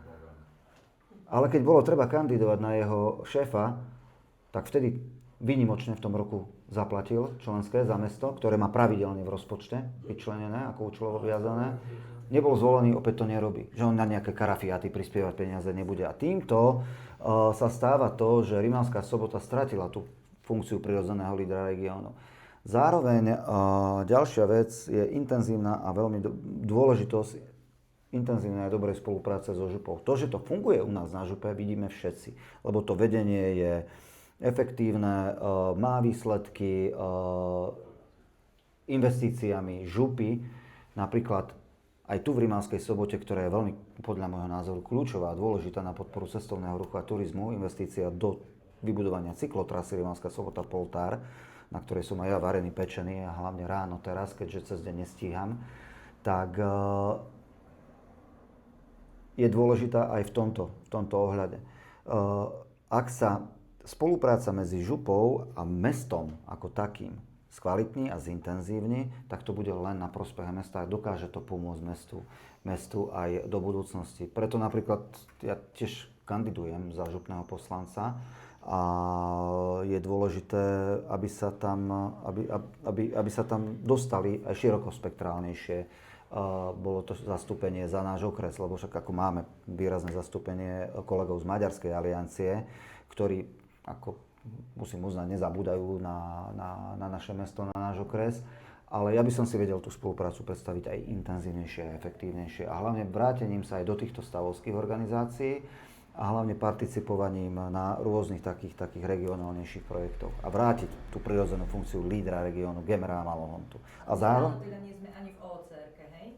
Ale keď bolo treba kandidovať na jeho šéfa, tak vtedy výnimočne v tom roku zaplatil členské za mesto, ktoré má pravidelne v rozpočte vyčlenené ako účelovo viazané. Nebol zvolený, opäť to nerobí. Že on na nejaké karafiáty prispievať peniaze nebude. A týmto sa stáva to, že Rimavská Sobota stratila tú funkciu prirodzeného lídra regiónu. Zároveň ďalšia vec je intenzívna a veľmi dôležitosť intenzívnej a dobrej spolupráce so župou. To, že to funguje u nás na župe, vidíme všetci, lebo to vedenie je efektívne, má výsledky investíciami župy, napríklad aj tu v Rimavskej Sobote, ktorá je veľmi, podľa môjho názoru, kľúčová a dôležitá na podporu cestovného ruchu a turizmu, investícia do vybudovania cyklotrasy Rimavská Sobota Poltár, na ktorej som aj ja varený, pečený a hlavne ráno teraz, keďže cez deň nestíham, tak je dôležitá aj v tomto ohľade. A ak sa spolupráca medzi župou a mestom ako takým skvalitní a zintenzívni, tak to bude len na prospech mesta a dokáže to pomôcť mestu aj do budúcnosti. Preto napríklad ja tiež kandidujem za župného poslanca a je dôležité, aby sa tam dostali aj širokospektrálnejšie. Bolo to zastúpenie za náš okres, lebo však ako máme výrazné zastúpenie kolegov z Maďarskej aliancie, ktorí, ako musím uznať, nezabúdajú na naše mesto, na náš okres. Ale ja by som si vedel tú spoluprácu predstaviť aj intenzívnejšie a efektívnejšie. A hlavne vrátením sa aj do týchto stavovských organizácií a hlavne participovaním na rôznych takých regionálnejších projektoch. A vrátiť tú prirodzenú funkciu lídra regiónu, Gemera a Malohontu. A zároveň... Teda nie sme ani v OCR-ke, hej?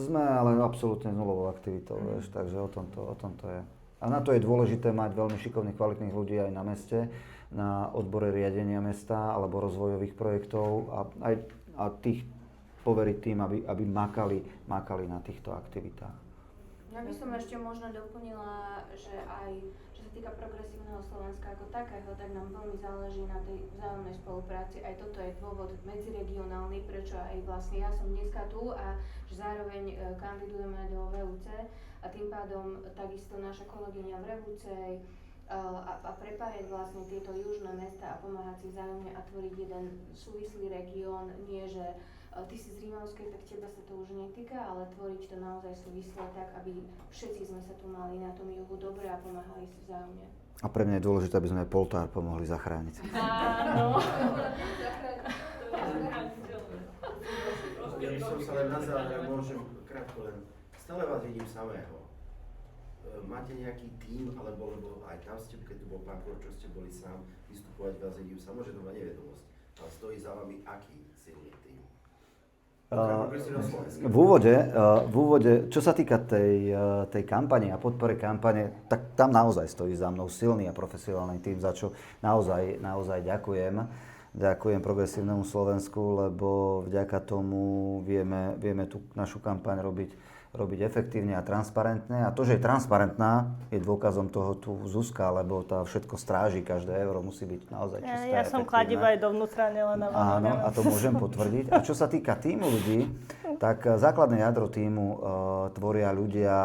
Sme, ale absolútne nulovou aktivitou, vieš, takže o tom to je. A na to je dôležité mať veľmi šikovných, kvalitných ľudí aj na meste, na odbore riadenia mesta alebo rozvojových projektov a tých poveriť tým, aby makali na týchto aktivitách. Ja by som ešte možno doplnila, že aj čo sa týka progresívneho Slovenska ako takého, tak nám veľmi záleží na tej vzájomnej spolupráci. Aj toto je dôvod medziregionálny, prečo aj vlastne ja som dneska tu a že zároveň kandidujeme do VUC a tým pádom takisto naša kolegyňa v Revúcej a prepájať vlastne tieto južné mesta a pomáhať si vzájomne a tvoriť jeden súvislý región, nie že ty si z Rímavskej, tak teba sa to už netýka, ale tvoriť to naozaj súvislo tak, aby všetci sme sa tu mali na tom juhu dobre a pomáhali si vzájomne. A pre mňa je dôležité, aby sme aj Poltár pomohli zachrániť. Áno. Ja by som sa len na záver, môžem krátko len, stále vás vidím samého. Máte nejaký tím, alebo aj tam ste, keď tu bol pán Korčo, ste boli sám, vystupovať vás vidím samo, že to má nevedomosť. Ale stojí za vami aký silný tím? V úvode, čo sa týka tej kampane a podpory kampane, tak tam naozaj stojí za mnou silný a profesionálny tím, za čo naozaj ďakujem. Ďakujem Progresívnemu Slovensku, lebo vďaka tomu vieme tú našu kampaň robiť efektívne a transparentne. A to, že je transparentná, je dôkazom toho tu Zuzka, lebo tá všetko stráži, každé euro musí byť naozaj čisté. Ja som kladiva aj dovnútra, nielen na vonok. Áno, a to môžem potvrdiť. A čo sa týka týmu ľudí, tak základné jadro týmu tvoria ľudia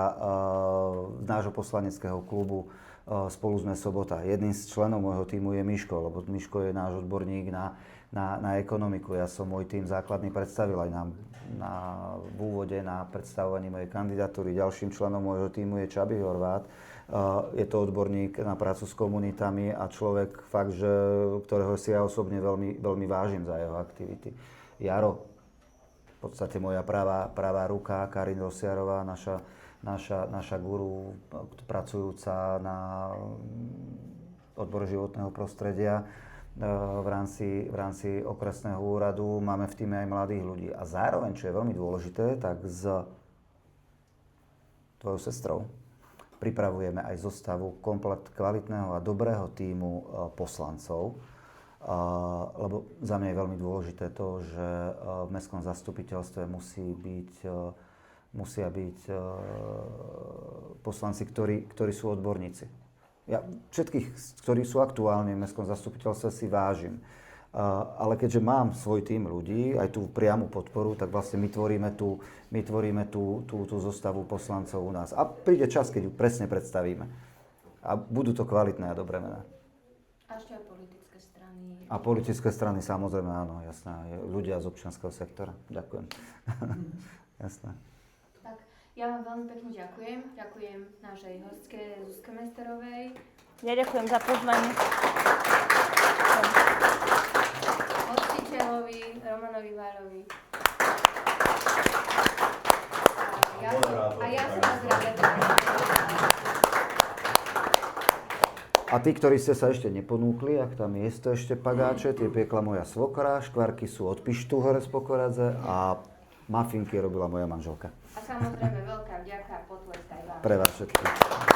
z nášho poslaneckého klubu Spolu sme Sobota. Jedným z členov môjho týmu je Miško, lebo Miško je náš odborník na ekonomiku. Ja som môj tým základný predstavil aj v úvode na predstavovaní mojej kandidatúry. Ďalším členom môjho týmu je Čabi Horvát. Je to odborník na prácu s komunitami a človek fakt, ktorého si ja osobne veľmi, veľmi vážim za jeho aktivity. Jaro, v podstate moja pravá ruka, Karin Rosiarová, naša guru, pracujúca na odbore životného prostredia v rámci okresného úradu. Máme v týme aj mladých ľudí. A zároveň, čo je veľmi dôležité, tak s tvojou sestrou pripravujeme aj zostavu komplet kvalitného a dobrého týmu poslancov. Lebo za mňa je veľmi dôležité to, že v mestskom zastupiteľstve musia byť poslanci, ktorí sú odborníci. Ja všetkých, ktorí sú aktuálne v mestskom zastupiteľstve, si vážim. Ale keďže mám svoj tím ľudí, aj tú priamu podporu, tak vlastne my tvoríme tú zostavu poslancov u nás. A príde čas, keď ju presne predstavíme. A budú to kvalitné a dobré mená. A ešte aj politické strany. A politické strany, samozrejme, áno, jasné. Ľudia z občianskeho sektora. Ďakujem. Jasné. Ja vám veľmi pekne ďakujem. Ďakujem našej hostke Zuzke Mesterovej. Ja ďakujem za pozvanie. Hostiteľovi Romanovi Várovi. A ja som vás rada. A tí, ktorí ste sa ešte neponúkli, ak tam je to ešte pagáče, tie piekla moja svokra, škvarky sú od Pištu hore z Pokoradze a mafinky robila moja manželka. A samozrejme veľká vďaka, potlesk aj vám. Pre vás všetkých.